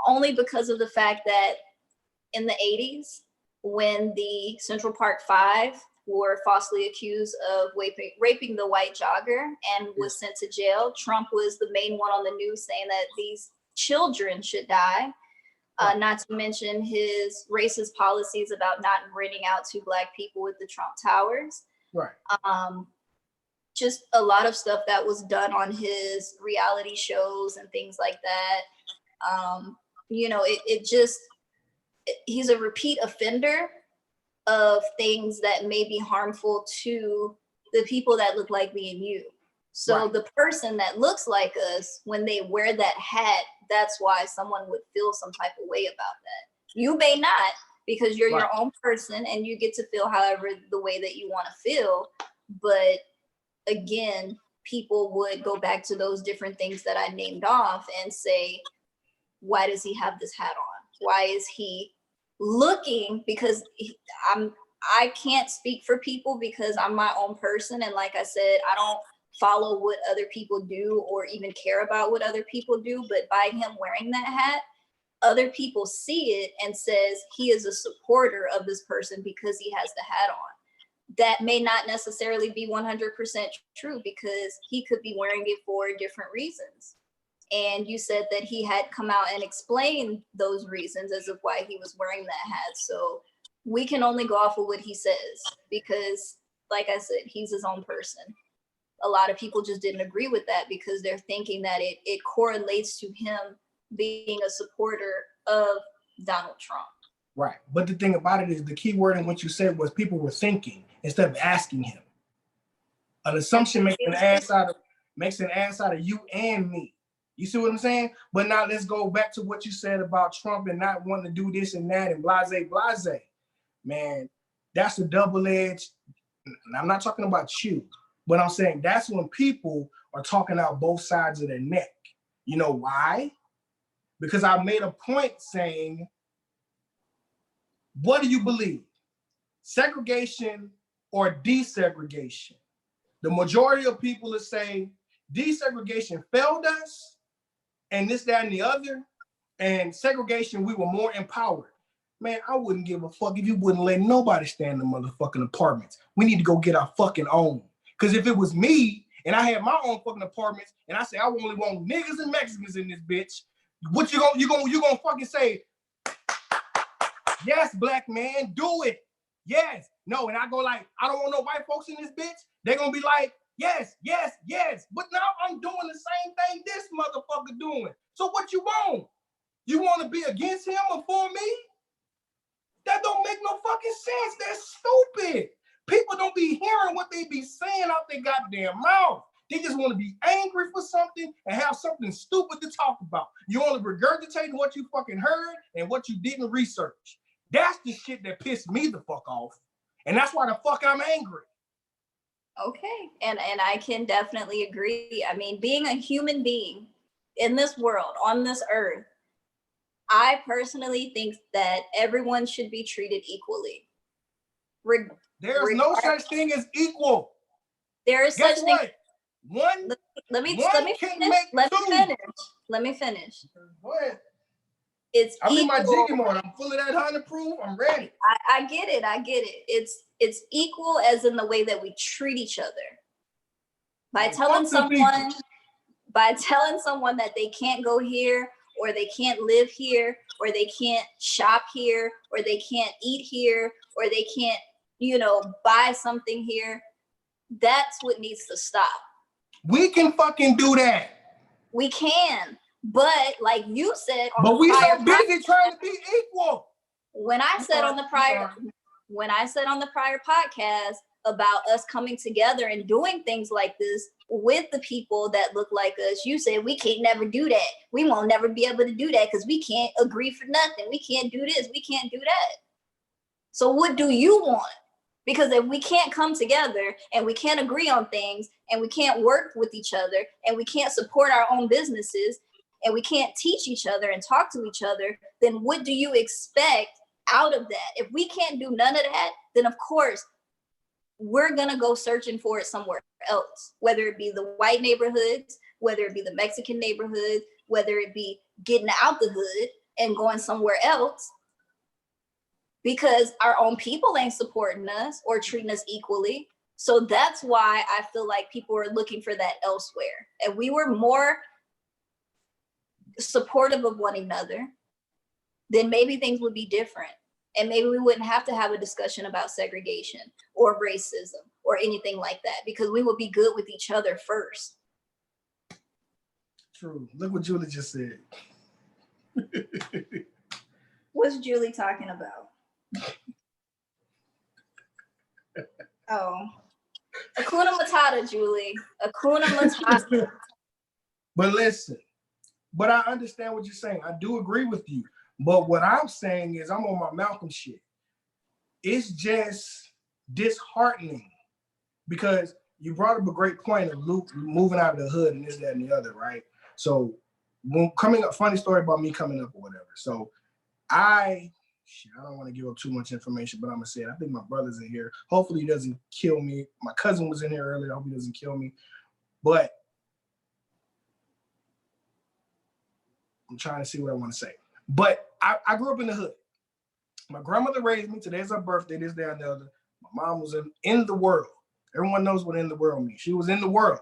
only because of the fact that in the 80s, when the Central Park Five were falsely accused of raping the white jogger and was sent to jail, Trump was the main one on the news saying that these children should die, not to mention his racist policies about not renting out to Black people with the Trump Towers. Right. Just a lot of stuff that was done on his reality shows and things like that. He's a repeat offender of things that may be harmful to the people that look like me and you. So the person that looks like us, when they wear that hat, that's why someone would feel some type of way about that. You may not, because you're your own person and you get to feel however the way that you want to feel. But again, people would go back to those different things that I named off and say, why does he have this hat on? Why is he looking, because I can't speak for people because I'm my own person. And like I said, I don't follow what other people do or even care about what other people do. But by him wearing that hat, other people see it and says he is a supporter of this person because he has the hat on. That may not necessarily be 100% true, because he could be wearing it for different reasons. And you said that he had come out and explained those reasons as of why he was wearing that hat. So we can only go off of what he says, because like I said, he's his own person. A lot of people just didn't agree with that because they're thinking that it correlates to him being a supporter of Donald Trump. Right. But the thing about it is, the key word in what you said was people were thinking instead of asking him. An assumption makes an ass out of you and me. You see what I'm saying? But now let's go back to what you said about Trump and not wanting to do this and that and blase. Man, that's a double-edged. I'm not talking about you, but I'm saying that's when people are talking out both sides of their neck. You know why? Because I made a point saying, what do you believe? Segregation or desegregation? The majority of people are saying desegregation failed us, and this, that, and the other, and segregation, we were more empowered. Man, I wouldn't give a fuck if you wouldn't let nobody stay in the motherfucking apartments. We need to go get our fucking own. Because if it was me and I had my own fucking apartments and I say I only want niggas and Mexicans in this bitch, what you gonna fucking say? Yes, black man, do it. Yes. No, and I go like, I don't want no white folks in this bitch. They're gonna be like, yes. But now I'm doing the same thing this motherfucker doing. So what you want? You want to be against him or for me? That don't make no fucking sense. That's stupid. People don't be hearing what they be saying out their goddamn mouth. They just want to be angry for something and have something stupid to talk about. You only regurgitating what you fucking heard and what you didn't research. That's the shit that pissed me the fuck off. And that's why the fuck I'm angry. Okay, and I can definitely agree. I mean, being a human being in this world, on this earth, I personally think that everyone should be treated equally. There's no such thing as equal. There is such thing. One. Let me finish. Go ahead. I'm in my jiggy mode. I'm full of that 100 proof. I'm ready. I get it. It's equal as in the way that we treat each other. By telling someone that they can't go here, or they can't live here, or they can't shop here, or they can't eat here, or they can't, buy something here. That's what needs to stop. We can fucking do that. We can. But like you said, but we so busy trying to be equal. When I said on the prior podcast about us coming together and doing things like this with the people that look like us, you said we can't never do that. We won't never be able to do that because we can't agree for nothing. We can't do this. We can't do that. So what do you want? Because if we can't come together and we can't agree on things and we can't work with each other and we can't support our own businesses and we can't teach each other and talk to each other, then what do you expect out of that? If we can't do none of that, then of course, we're gonna go searching for it somewhere else, whether it be the white neighborhoods, whether it be the Mexican neighborhood, whether it be getting out the hood and going somewhere else, because our own people ain't supporting us or treating us equally. So that's why I feel like people are looking for that elsewhere. And we were more supportive of one another, then maybe things would be different. And maybe we wouldn't have to have a discussion about segregation or racism or anything like that, because we would be good with each other first. True. Look what Julie just said. What's Julie talking about? Oh, Hakuna Matata, Julie. Hakuna Matata. But listen, but I understand what you're saying. I do agree with you. But what I'm saying is I'm on my Malcolm shit. It's just disheartening because you brought up a great point of Luke moving out of the hood and this, that, and the other, right? So when coming up, funny story about me coming up or whatever. So I Shit, I don't want to give up too much information, but I'm gonna say it. I think my brother's in here. Hopefully he doesn't kill me. My cousin was in here earlier. I hope he doesn't kill me. But I'm trying to see what I want to say. But I grew up in the hood. My grandmother raised me. Today's her birthday, this, that, and the other. My mom was in the world. Everyone knows what in the world means. She was in the world.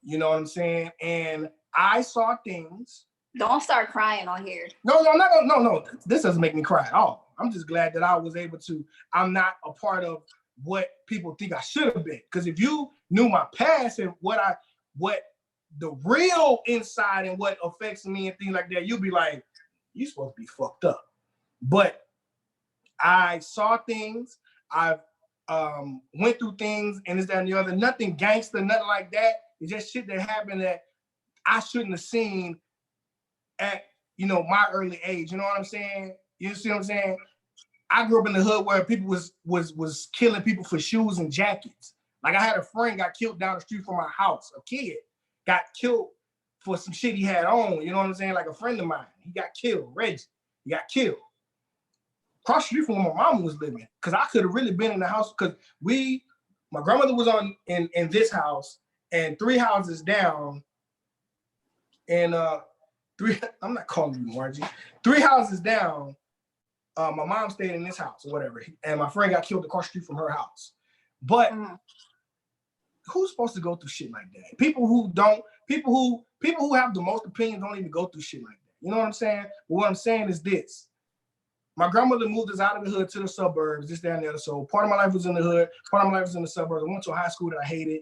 You know what I'm saying? And I saw things. Don't start crying on here. No, I'm not gonna, no. This doesn't make me cry at all. I'm just glad that I was able to, I'm not a part of what people think I should have been. Because if you knew my past and what the real inside and what affects me and things like that, you'd be like, you supposed to be fucked up. But I saw things, I've went through things and this, that, and the other. Nothing gangster, nothing like that. It's just shit that happened that I shouldn't have seen at, you know, my early age. You know what I'm saying? You see what I'm saying? I grew up in the hood where people was killing people for shoes and jackets. Like I had a friend got killed down the street from my house. A kid got killed for some shit he had on. You know what I'm saying? Like a friend of mine. He got killed. Reggie. He got killed. Across the street from where my mom was living. Because I could have really been in the house. Because my grandmother was in this house and 3 houses down. And I'm not calling you Margie. 3 houses down. My mom stayed in this house or whatever, and my friend got killed across the street from her house. But who's supposed to go through shit like that? People who have the most opinions don't even go through shit like that. You know what I'm saying? But what I'm saying is this. My grandmother moved us out of the hood to the suburbs, this, that, and the other. So part of my life was in the hood, part of my life was in the suburbs. I went to a high school that I hated.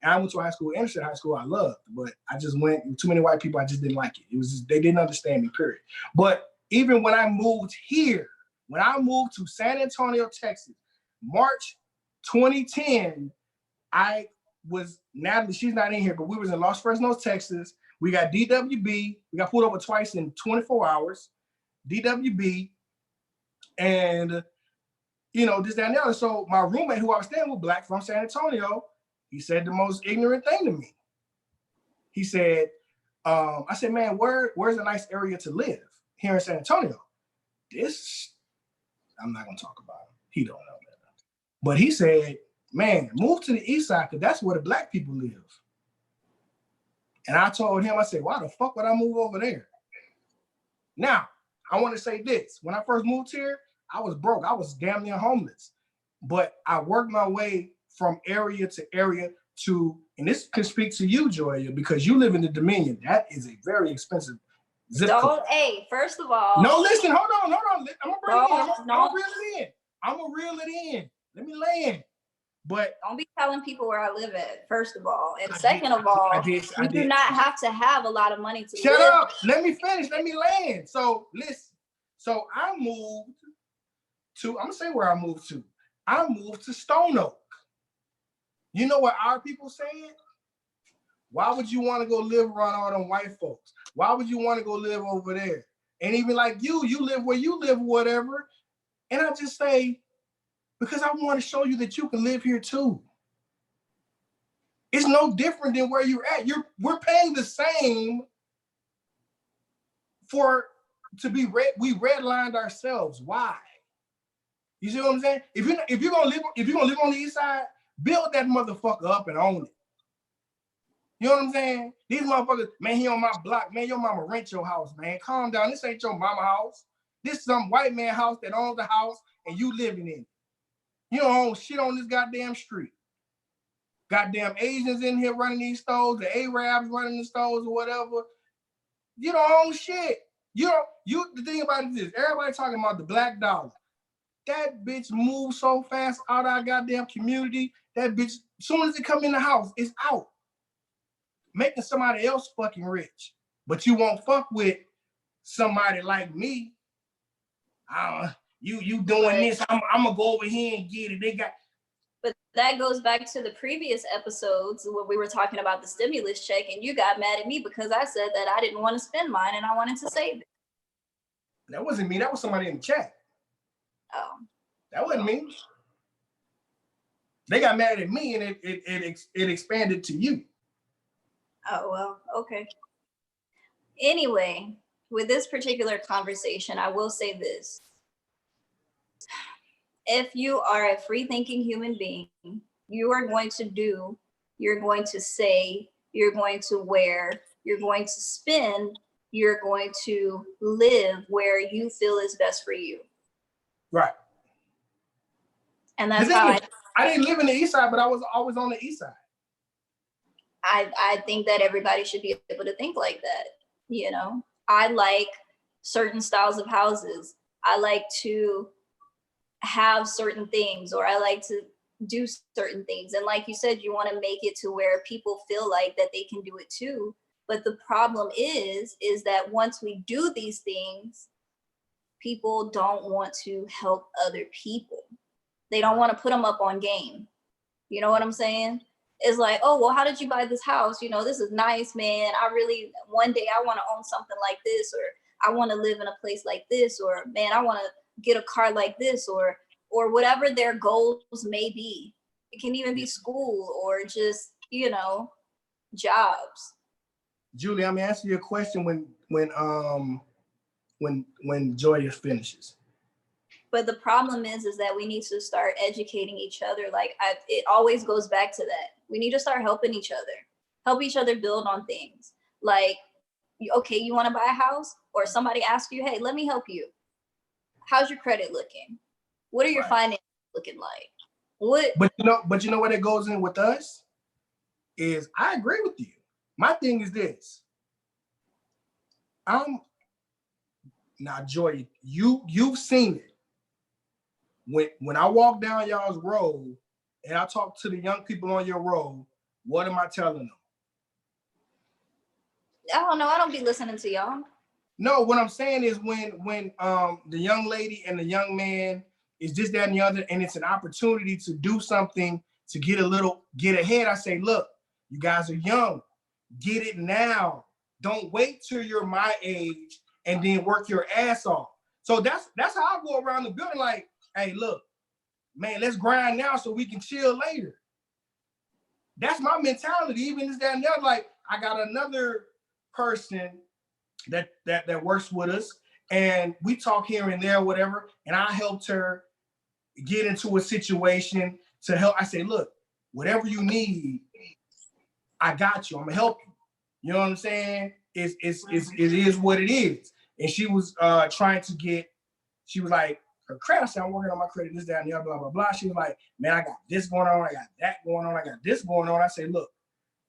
And I went to a high school, inner high school I loved, but I just went, too many white people, I just didn't like it. It was just, they didn't understand me, period. But even when I moved here, when I moved to San Antonio, Texas, March 2010, I was, Natalie, she's not in here, but we was in Los Fresnos, Texas. We got DWB. We got pulled over twice in 24 hours. DWB. And, you know, this, that, and the other. So my roommate who I was staying with, black from San Antonio, he said the most ignorant thing to me. He said, I said, man, where's a nice area to live here in San Antonio? This, I'm not going to talk about him. He don't know that. But he said, man, move to the east side because that's where the black people live. And I told him, I said, why the fuck would I move over there? Now, I want to say this. When I first moved here, I was broke. I was damn near homeless. But I worked my way from area to area to, and this can speak to you, Joia, because you live in the Dominion. That is a very expensive zip code. Hey, first of all. No, listen, hold on. I'm gonna bring it in. I'm gonna reel it in. I'm gonna reel it in. Let me land. But don't be telling people where I live at, first of all. And second of all, you do not have to have a lot of money to Shut live. up. Let me finish. Let me land. So listen. So I moved to, I'm gonna say where I moved to. I moved to Stone Oak. You know what our people saying? Why would you want to go live around all them white folks? Why would you want to go live over there? And even like you live where you live, whatever. And I just say, because I want to show you that you can live here too. It's no different than where you're at. We're paying the same to be red. We redlined ourselves. Why? You see what I'm saying? If you're gonna live on the east side, build that motherfucker up and own it. You know what I'm saying? These motherfuckers, man, he on my block, man, your mama rent your house, man. Calm down. This ain't your mama house. This is some white man house that owns the house and you living in it. You don't own shit on this goddamn street. Goddamn Asians in here running these stores, the Arabs running the stores or whatever. You don't own shit. The thing about it is this, everybody talking about the black dollar. That bitch moves so fast out of our goddamn community. That bitch, as soon as it come in the house, it's out. Making somebody else fucking rich. But you won't fuck with somebody like me. You doing this, I'm gonna go over here and get it. But that goes back to the previous episodes where we were talking about the stimulus check and you got mad at me because I said that I didn't want to spend mine and I wanted to save it. That wasn't me. That was somebody in the chat. Oh. That wasn't me. They got mad at me and it expanded to you. Oh, well, okay. Anyway, with this particular conversation, I will say this. if you are a free thinking human being, you are going to do, you're going to say, you're going to wear, you're going to spend, you're going to live where you feel is best for you. Right. And that's how I didn't live in the East Side, but I was always on the East Side. I think that everybody should be able to think like that. You know, I like certain styles of houses. I like to have certain things, or I like to do certain things. And like you said, you want to make it to where people feel like that they can do it too. But the problem is that once we do these things, people don't want to help other people. They don't want to put them up on game. You know what I'm saying? It's like, oh, well, how did you buy this house? You know, this is nice, man. I really, one day I want to own something like this, or I want to live in a place like this, or man, I want to get a car like this, or whatever their goals may be. It can even be school or just, you know, jobs. Julie, I'm gonna answer your question when Joia finishes. But the problem is that we need to start educating each other. Like it always goes back to that. We need to start helping each other, help each other build on things. Like, okay, you want to buy a house, or somebody asks you, hey, let me help you. How's your credit looking? What are your finances looking like? What? But you know what it goes in with us is I agree with you. My thing is this. Now, Joy, you've seen it. When I walk down y'all's road and I talk to the young people on your road, what am I telling them? I don't know. I don't be listening to y'all. No, what I'm saying is when the young lady and the young man is this, that, and the other, and it's an opportunity to do something to get ahead, I say, look, you guys are young. Get it now. Don't wait till you're my age and then work your ass off. So that's how I go around the building like, hey, look, man, let's grind now so we can chill later. That's my mentality. Even this, that, and the other. Like, I got another person that works with us, and we talk here and there, whatever. And I helped her get into a situation to help. I say, look, whatever you need, I got you. I'm gonna help you. You know what I'm saying? It is what it is. And she was trying to get. She was like, her credit. I said, I'm working on my credit, this, that, and the other, blah, blah, blah. She was like, man, I got this going on. I got that going on. I got this going on. I said, look,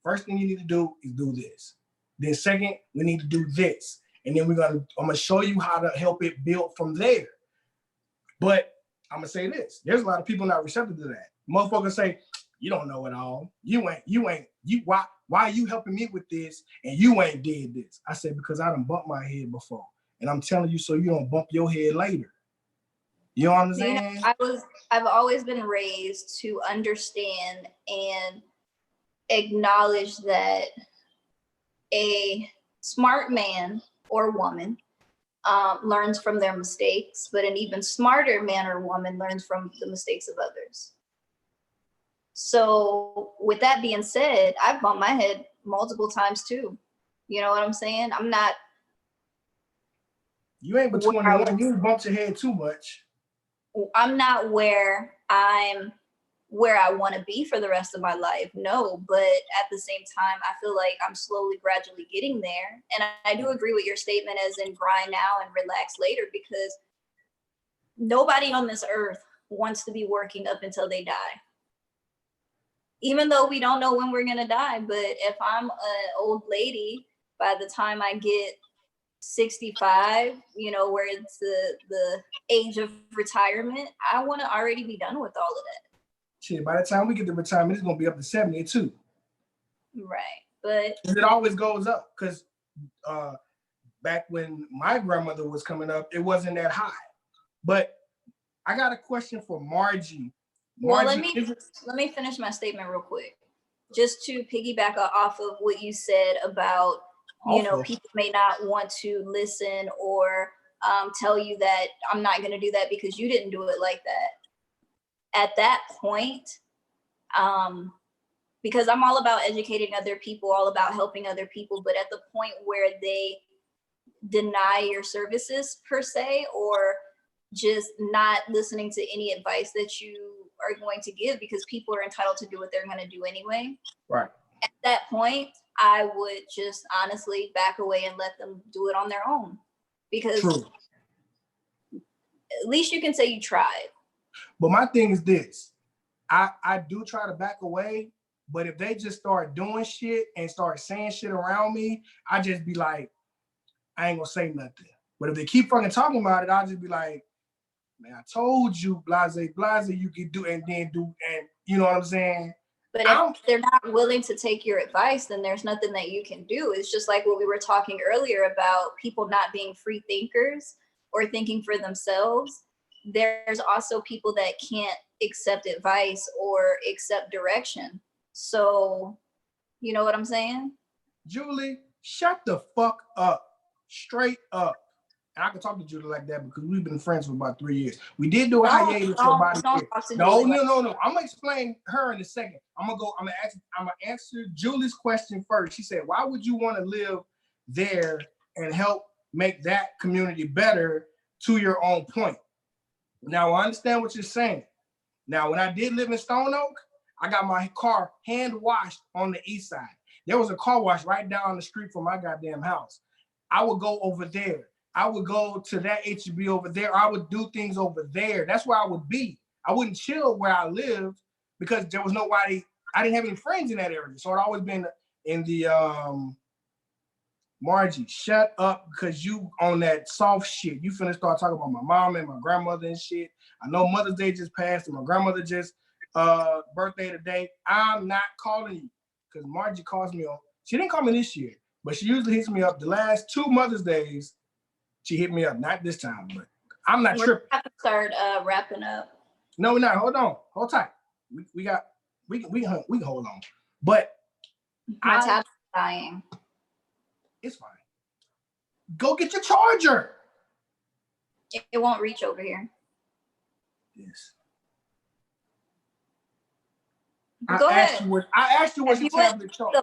first thing you need to do is do this. Then second, we need to do this. And then I'm gonna show you how to help it build from there. But I'm gonna say this. There's a lot of people not receptive to that. Motherfuckers say, you don't know it all. Why are you helping me with this and you ain't did this? I said, because I done bumped my head before. And I'm telling you so you don't bump your head later. You know what I'm saying? You know, I've always been raised to understand and acknowledge that a smart man or woman learns from their mistakes, but an even smarter man or woman learns from the mistakes of others. So with that being said, I've bumped my head multiple times too. You know what I'm saying? I'm not. You ain't but 21. You bumped your head too much. I'm not where I want to be for the rest of my life. No, but at the same time, I feel like I'm slowly, gradually getting there. And I do agree with your statement as in grind now and relax later, because nobody on this earth wants to be working up until they die. Even though we don't know when we're going to die. But if I'm an old lady, by the time I get 65, you know, where it's the age of retirement, I want to already be done with all of that. Shit, by the time we get to retirement, it's gonna be up to 72. Right, but it always goes up because back when my grandmother was coming up, it wasn't that high. But I got a question for Margie. Well, let me finish my statement real quick, just to piggyback off of what you said about, you know, people may not want to listen or tell you that I'm not going to do that because you didn't do it like that. At that point, because I'm all about educating other people, all about helping other people, but at the point where they deny your services per se, or just not listening to any advice that you are going to give, because people are entitled to do what they're going to do anyway. Right. At that point, I would just honestly back away and let them do it on their own, because True. at least you can say you tried. But my thing is this, I do try to back away, but if they just start doing shit and start saying shit around me, I just be like, I ain't gonna say nothing. But if they keep fucking talking about it, I'll just be like, man, I told you, blase, you could do, and then do, and you know what I'm saying? But if they're not willing to take your advice, then there's nothing that you can do. It's just like what we were talking earlier about people not being free thinkers or thinking for themselves. There's also people that can't accept advice or accept direction. So, you know what I'm saying? Julie, shut the fuck up. Straight up. And I can talk to Julie like that because we've been friends for about 3 years. We did do a hiatus for about a year. No. I'm gonna explain her in a second. I'm gonna answer Julie's question first. She said, why would you want to live there and help make that community better, to your own point? Now, I understand what you're saying. Now, when I did live in Stone Oak, I got my car hand washed on the east side. There was a car wash right down the street from my goddamn house. I would go over there. I would go to that HEB over there. I would do things over there. That's where I would be. I wouldn't chill where I lived because there was nobody. I didn't have any friends in that area. So I'd always been in the Margie, shut up, because you on that soft shit. You finna start talking about my mom and my grandmother and shit. I know Mother's Day just passed and my grandmother just birthday today. I'm not calling you because Margie calls me on. She didn't call me this year, but she usually hits me up. The last 2 Mother's Days, she hit me up. Not this time, but I'm not tripping. We're gonna have to start wrapping up. No, we're not. Hold on. Hold tight. We can hold on. But my tab's dying. It's fine. Go get your charger. It won't reach over here. Yes. Go ahead. I asked you what your tablet charge.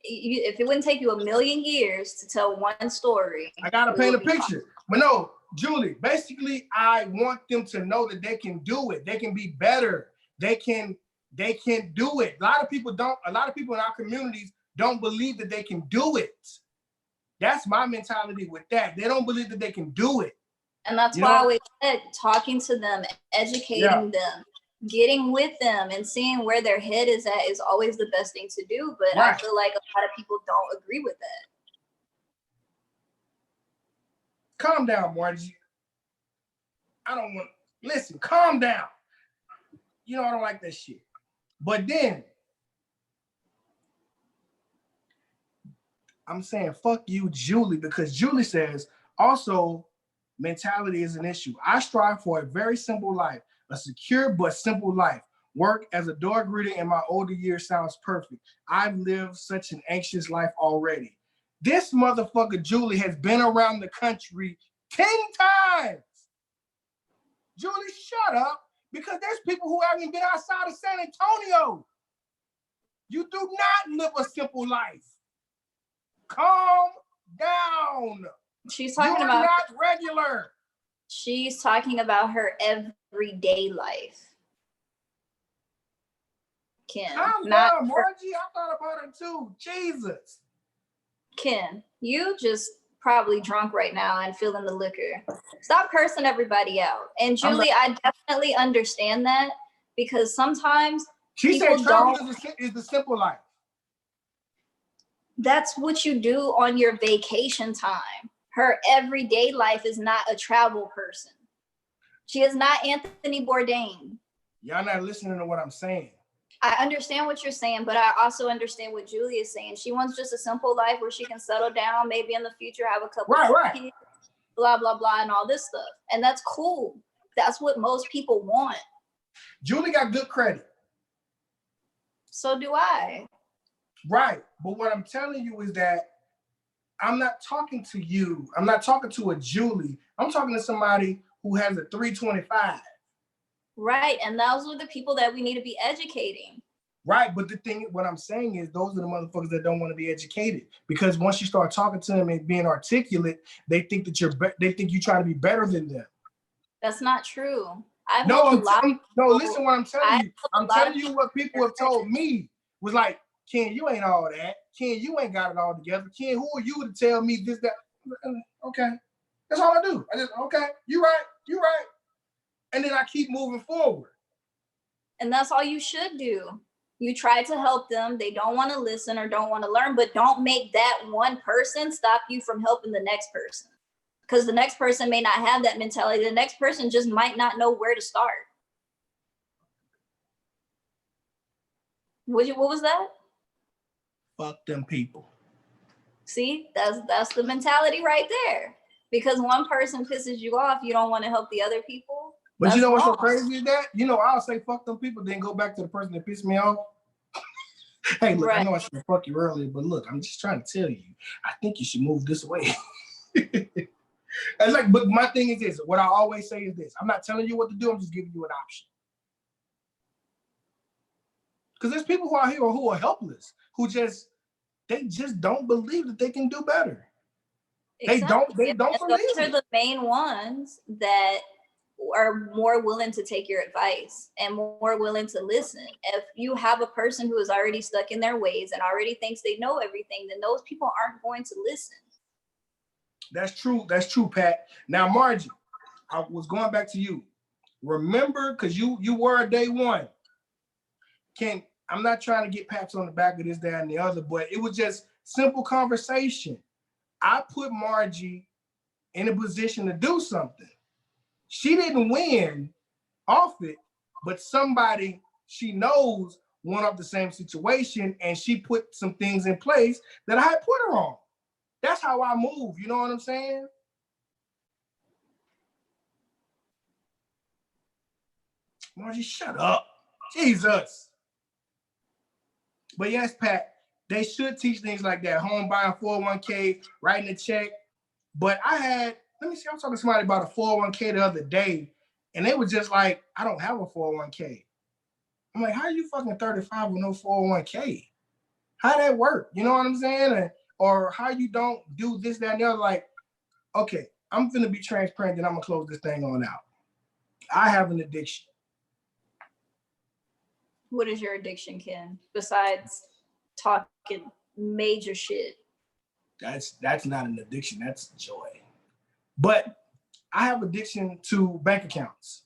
If it wouldn't take you a million years to tell one story, I gotta paint a picture. But no, Julie, basically, I want them to know that they can do it. They can be better. They can do it. A lot of people in our communities don't believe that they can do it. That's my mentality with that. They don't believe that they can do it. And that's why I always said talking to them, educating them, getting with them and seeing where their head is at is always the best thing to do. But I feel like a lot of people don't agree with that. Calm down, Margie. Listen, calm down. You know, I don't like that shit. But then, I'm saying, fuck you, Julie, because Julie says, also, mentality is an issue. I strive for a very simple life, a secure but simple life. Work as a door greeter in my older years sounds perfect. I've lived such an anxious life already. This motherfucker, Julie, has been around the country 10 times. Julie, shut up, because there's people who haven't been outside of San Antonio. You do not live a simple life. Calm down. She's talking about not regular. She's talking about her everyday life. Ken, calm down, Margie. I thought about it too. Jesus. Ken, you just probably drunk right now and feeling the liquor. Stop cursing everybody out. And Julie, I definitely understand that, because sometimes she said travel is the simple life. That's what you do on your vacation time. Her everyday life is not a travel person. She is not Anthony Bourdain. Y'all not listening to what I'm saying. I understand what you're saying, but I also understand what Julie is saying. She wants just a simple life where she can settle down, maybe in the future have a couple of kids, blah, blah, blah, and all this stuff. And that's cool. That's what most people want. Julie got good credit. So do I. Right. But what I'm telling you is that I'm not talking to you. I'm not talking to a Julie. I'm talking to somebody who has a 325. Right. And those are the people that we need to be educating. Right. But the thing, what I'm saying is those are the motherfuckers that don't want to be educated, because once you start talking to them and being articulate, they think that they think you try to be better than them. That's not true. I've No, helped a lot. no, listen what I'm telling you. I'm telling you what people have people. told me was like, Ken, you ain't all that. Ken, you ain't got it all together. Ken, who are you to tell me this, that? Okay. That's all I do. I just, okay, you right. And then I keep moving forward. And that's all you should do. You try to help them. They don't want to listen or don't want to learn, but don't make that one person stop you from helping the next person. Because the next person may not have that mentality. The next person just might not know where to start. What was that? Fuck them people. See, that's the mentality right there. Because one person pisses you off, you don't want to help the other people. But that's you know what's wrong. so crazy is that? You know, I'll say fuck them people, then go back to the person that pissed me off. Hey, look, right. I know I should have fucked you earlier, but look, I'm just trying to tell you, I think you should move this way. And like, but my thing is this, what I always say is this, I'm not telling you what to do, I'm just giving you an option. Because there's people who are here who are helpless, they just don't believe that they can do better. Exactly. They don't believe those are the main ones that are more willing to take your advice and more willing to listen. If you have a person who is already stuck in their ways and already thinks they know everything, then those people aren't going to listen. That's true, Pat. Now, Margie, I was going back to you. Remember, because you were a day one. Ken, I'm not trying to get pats on the back of this, that, and the other, but it was just simple conversation. I put Margie in a position to do something. She didn't win off it, but somebody she knows went off the same situation, and she put some things in place that I had put her on. That's how I move. You know what I'm saying? Margie, shut up. Jesus. But yes, Pat, they should teach things like that. Home buying, 401k, writing a check. But I was talking to somebody about a 401k the other day, and they were just like, I don't have a 401k. I'm like, how are you fucking 35 with no 401k? How that work? You know what I'm saying? Or how you don't do this, that, and the other. Like, okay, I'm gonna be transparent, and I'm gonna close this thing on out. I have an addiction. What is your addiction, Ken? Besides talking major shit. That's not an addiction. That's joy. But I have addiction to bank accounts.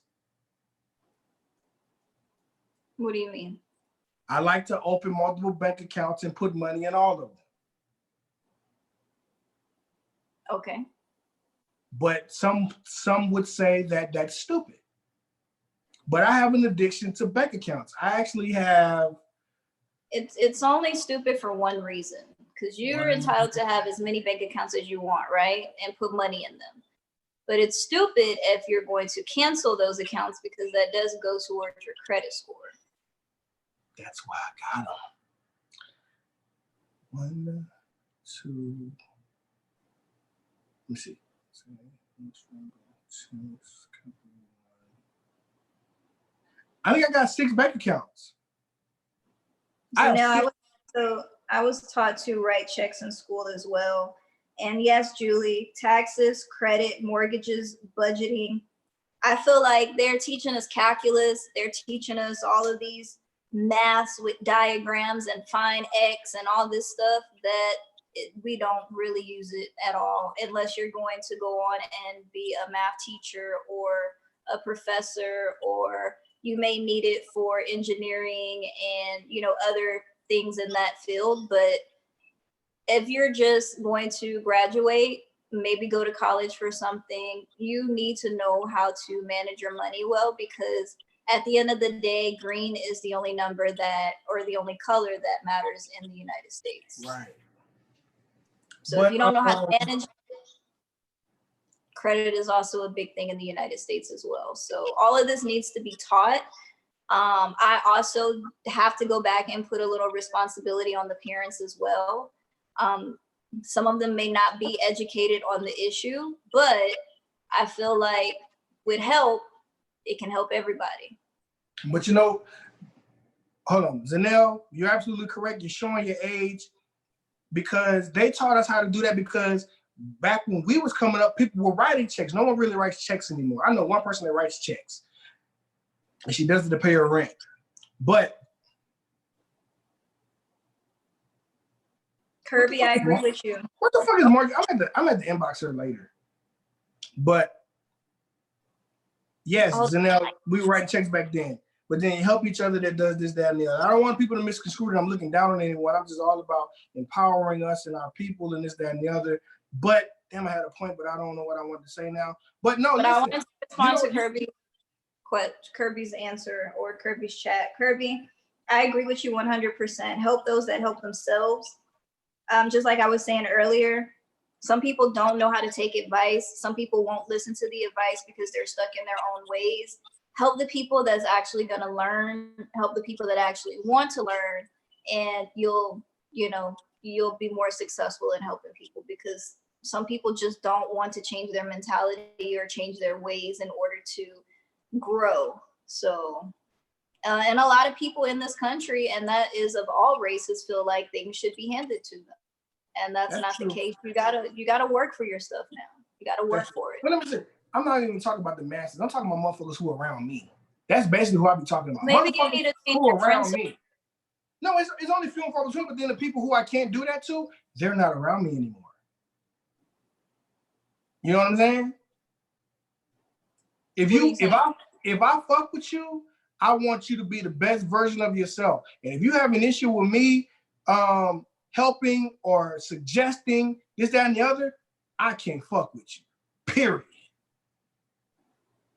What do you mean? I like to open multiple bank accounts and put money in all of them. Okay. But some would say that that's stupid. But I have an addiction to bank accounts. I actually have. It's only stupid for one reason, because you're entitled to have as many bank accounts as you want, right? And put money in them. But it's stupid if you're going to cancel those accounts, because that does go towards your credit score. That's why I got them. 1, 2. Let me see. I think I got 6 bank accounts. I was taught to write checks in school as well. And yes, Julie, taxes, credit, mortgages, budgeting. I feel like they're teaching us calculus. They're teaching us all of these maths with diagrams and find X and all this stuff that we don't really use it at all, unless you're going to go on and be a math teacher or a professor, or you may need it for engineering and, other things in that field. But if you're just going to graduate, maybe go to college for something, you need to know how to manage your money well, because at the end of the day, green is the only number or the only color that matters in the United States. Right. So if you don't know how to manage, credit is also a big thing in the United States as well. So all of this needs to be taught. I also have to go back and put a little responsibility on the parents as well. Some of them may not be educated on the issue, but I feel like with help, it can help everybody. But hold on, Zanelle, you're absolutely correct. You're showing your age, because they taught us how to do that, because back when we was coming up, people were writing checks. No one really writes checks anymore. I know one person that writes checks, and she does it to pay her rent. But Kirby, I agree with you. What the fuck is Margie? I'm at the inbox her later. But yes, Zanelle, we were writing checks back then. But then you help each other that does this, that, and the other. I don't want people to misconstrue that I'm looking down on anyone. I'm just all about empowering us and our people and this, that, and the other. But damn, I had a point, but I don't know what I wanted to say now. But no, but listen, I wanted to respond to Kirby's answer or Kirby's chat. Kirby, I agree with you 100%. Help those that help themselves. Just like I was saying earlier, some people don't know how to take advice. Some people won't listen to the advice because they're stuck in their own ways. Help the people that's actually going to learn, help the people that actually want to learn, and you'll be more successful in helping people, because some people just don't want to change their mentality or change their ways in order to grow. So, and a lot of people in this country, and that is of all races, feel like things should be handed to them. And that's not true. The case. You gotta work for your stuff now. You gotta work for it. But let me say, I'm not even talking about the masses. I'm talking about motherfuckers who are around me. That's basically who I be talking about. Maybe you need to who are around me. No, it's only few and far between, but then the people who I can't do that to, they're not around me anymore. You know what I'm saying? If I fuck with you, I want you to be the best version of yourself. And if you have an issue with me helping or suggesting this, that, and the other, I can't fuck with you. Period.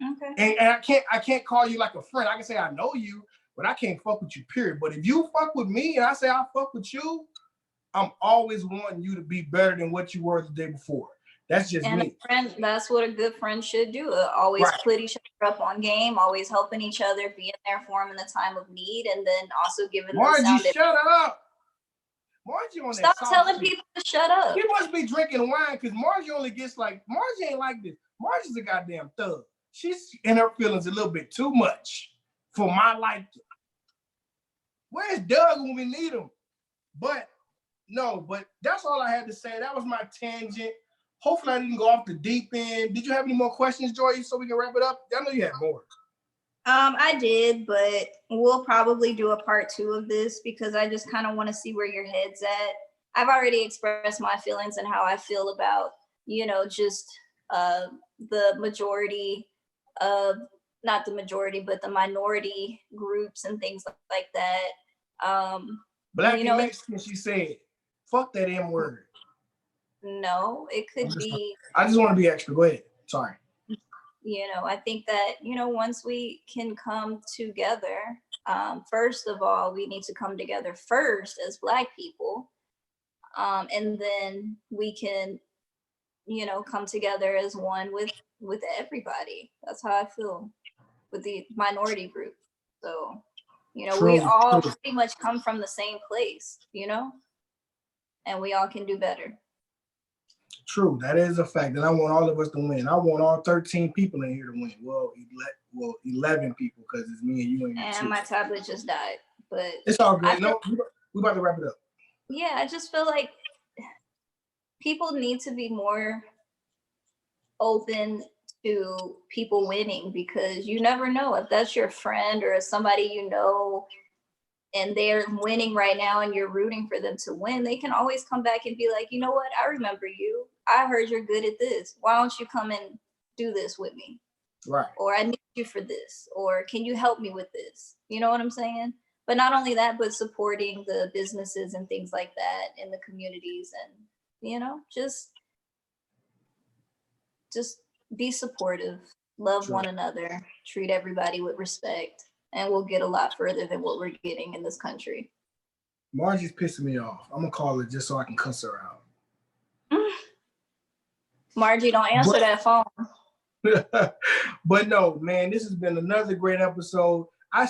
Okay. And I can't call you like a friend. I can say I know you, but I can't fuck with you, period. But if you fuck with me and I say I fuck with you, I'm always wanting you to be better than what you were the day before. That's just me. Friend, that's what a good friend should do. Always put each other up on game, always helping each other, being there for them in the time of need, and then also giving Margie, them shut up. Margie on Stop that telling people to shut up. He must be drinking wine because Margie only gets like, Margie ain't like this. Margie's a goddamn thug. She's in her feelings a little bit too much for my liking. Where's Doug when we need him? But that's all I had to say. That was my tangent. Hopefully I didn't go off the deep end. Did you have any more questions, Joy, so we can wrap it up? I know you had more. I did, but we'll probably do a part 2 of this because I just kind of want to see where your head's at. I've already expressed my feelings and how I feel about, just the majority of, not the majority, but the minority groups and things like that. Black and Mexican, she said, fuck that M word. No, it could be. I just want to be extra. Go ahead. Sorry. I think that, once we can come together, first of all, we need to come together first as Black people. And then we can, come together as one with everybody. That's how I feel with the minority group. So, we all pretty much come from the same place, and we all can do better. True, that is a fact, and I want all of us to win. I want all 13 people in here to win. Well, 11 people, because it's me and you and you. And my tablet just died, but it's all good. We about to wrap it up. Yeah, I just feel like people need to be more open to people winning, because you never know if that's your friend or somebody and they're winning right now and you're rooting for them to win. They can always come back and be like, you know what? I remember you. I heard you're good at this. Why don't you come and do this with me? Right. Or I need you for this. Or can you help me with this? You know what I'm saying? But not only that, but supporting the businesses and things like that in the communities, and, just be supportive, love one another, treat everybody with respect. And we'll get a lot further than what we're getting in this country. Margie's pissing me off. I'm going to call her just so I can cuss her out. Margie, don't answer that phone. But no, man, this has been another great episode. I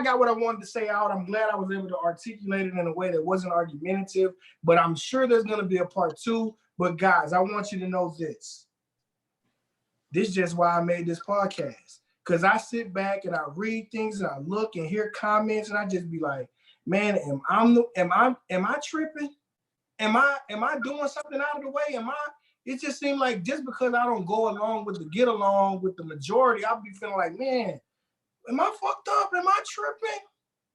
got what I wanted to say out. I'm glad I was able to articulate it in a way that wasn't argumentative, but I'm sure there's going to be a part 2. But guys, I want you to know this. This is just why I made this podcast. Because I sit back and I read things and I look and hear comments and I just be like, man, am I tripping? Am I doing something out of the way? It just seemed like just because I don't go along with get along with the majority, I'll be feeling like, man, am I fucked up? Am I tripping?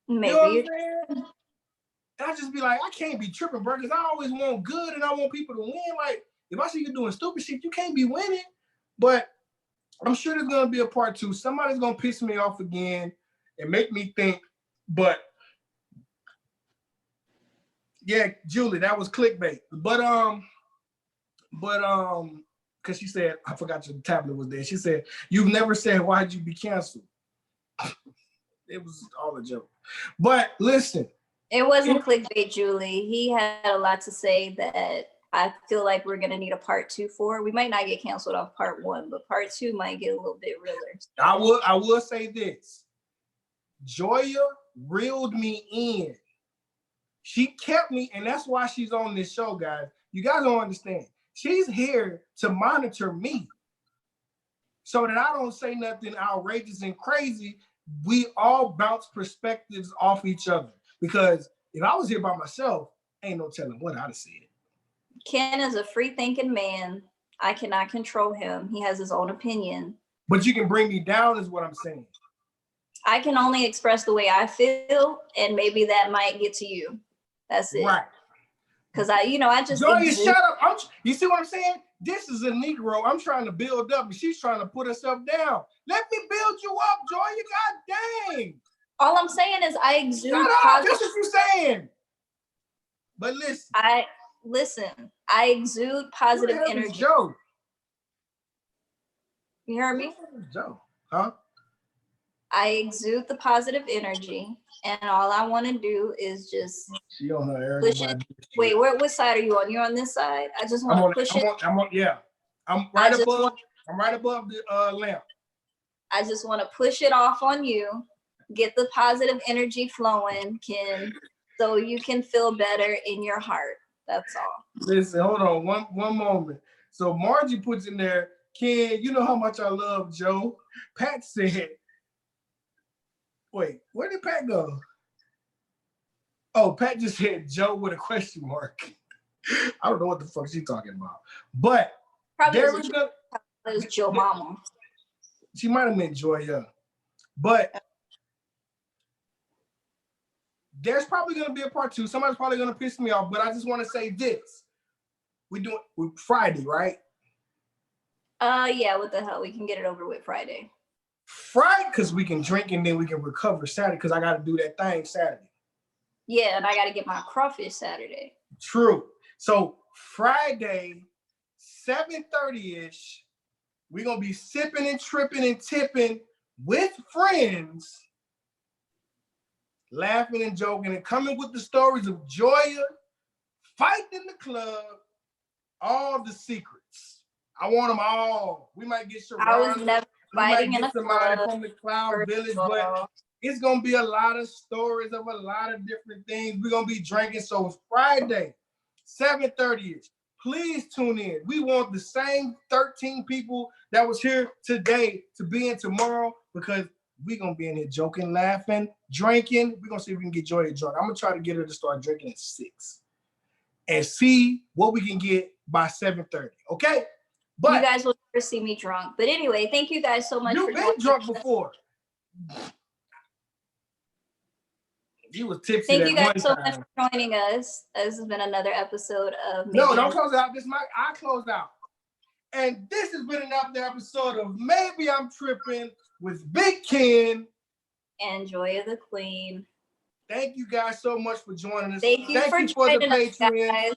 Maybe. You know what I'm saying? And I just be like, I can't be tripping, bro, because I always want good and I want people to win. Like, if I see you doing stupid shit, you can't be winning. But I'm sure there's gonna be a part 2. Somebody's gonna piss me off again and make me think. But yeah, Julie, that was clickbait. But because she said, I forgot your tablet was there. She said, you've never said why'd you be canceled. It was all a joke. But listen. It wasn't clickbait, Julie. He had a lot to say that I feel like we're gonna need a part 2 for. We might not get canceled off part 1, but part 2 might get a little bit realer. I will say this. Joia reeled me in. She kept me, and that's why she's on this show, guys. You guys don't understand. She's here to monitor me so that I don't say nothing outrageous and crazy. We all bounce perspectives off each other. Because if I was here by myself, ain't no telling what I'd have said. Ken is a free-thinking man. I cannot control him. He has his own opinion. But you can bring me down is what I'm saying. I can only express the way I feel, and maybe that might get to you. That's it. Right. Because I just... Joia, shut up. You see what I'm saying? This is a Negro. I'm trying to build up, and she's trying to put herself down. Let me build you up, Joia. God dang. All I'm saying is I exude positive. That's what you're saying. But listen. I exude positive energy. Joe? You heard me? Joe, huh? I exude the positive energy, and all I want to do is just push it. Wait, what side are you on? You're on this side. I just want to push it. I'm right above the lamp. I just want to push it off on you. Get the positive energy flowing, Ken, so you can feel better in your heart. That's all. Listen, hold on one moment. So Margie puts in there, Ken, you know how much I love Joe. Pat said, wait, where did Pat go? Oh, Pat just said Joe with a question mark. I don't know what the fuck she's talking about. But probably was Joe Mama. She might have meant Joia. But there's probably going to be a part 2. Somebody's probably going to piss me off, but I just want to say this. We're Friday, right? Yeah, what the hell? We can get it over with Friday. Friday, because we can drink and then we can recover Saturday, because I got to do that thing Saturday. Yeah, and I got to get my crawfish Saturday. True. So Friday, 7:30-ish, we're going to be sipping and tripping and tipping with friends, laughing and joking and coming with the stories of Joia, fighting in the club, all the secrets. I want them all. We might get Sharon. I was never fighting in a somebody club from the Cloud Village, but it's going to be a lot of stories of a lot of different things. We're going to be drinking. So it's Friday, 7:30-ish. Please tune in. We want the same 13 people that was here today to be in tomorrow, because we're going to be in here joking, laughing, drinking. We're going to see if we can get Joia drunk. I'm going to try to get her to start drinking at 6 and see what we can get by 7:30. Okay? But you guys will never see me drunk. But anyway, thank you guys so much. You've been drunk before. You was tipsy. Thank you guys so much for joining us. This has been another episode of No, don't close out. I closed out. And this has been another episode of Maybe I'm Tripping with Big Ken and Joia the Queen. Thank you guys so much for joining us. Thank you for the Patreon. Guys.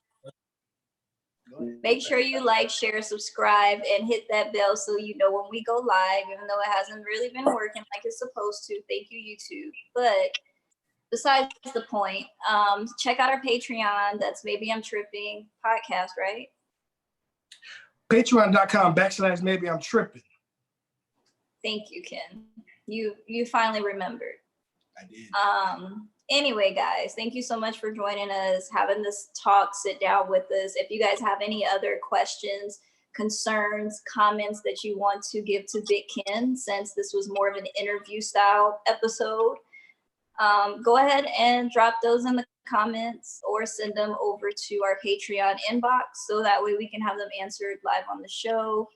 Make sure you like, share, subscribe, and hit that bell so you know when we go live, even though it hasn't really been working like it's supposed to. Thank you, YouTube. But besides the point, check out our Patreon. That's Maybe I'm Tripping podcast, right? Patreon.com/Maybe I'm Tripping. Thank you, Ken. You finally remembered. I did. Anyway, guys, thank you so much for joining us, having this talk, sit down with us. If you guys have any other questions, concerns, comments that you want to give to Big Ken, since this was more of an interview style episode, go ahead and drop those in the comments or send them over to our Patreon inbox so that way we can have them answered live on the show.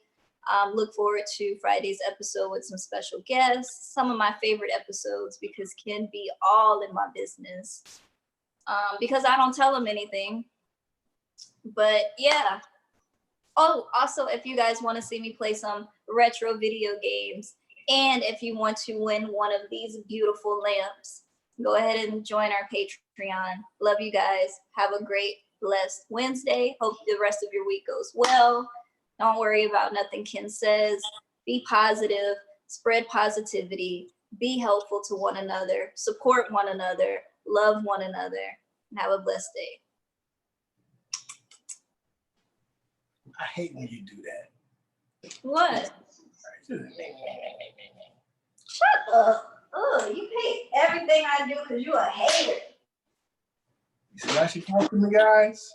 Look forward to Friday's episode with some special guests, some of my favorite episodes because Ken be all in my business because I don't tell him anything. But yeah. Oh, also, if you guys want to see me play some retro video games and if you want to win one of these beautiful lamps, go ahead and join our Patreon. Love you guys. Have a great, blessed Wednesday. Hope the rest of your week goes well. Don't worry about nothing Ken says. Be positive, spread positivity, be helpful to one another, support one another, love one another, and have a blessed day. I hate when you do that. What? Shut up. Oh, you hate everything I do because you're a hater. You see how she talking to me, guys?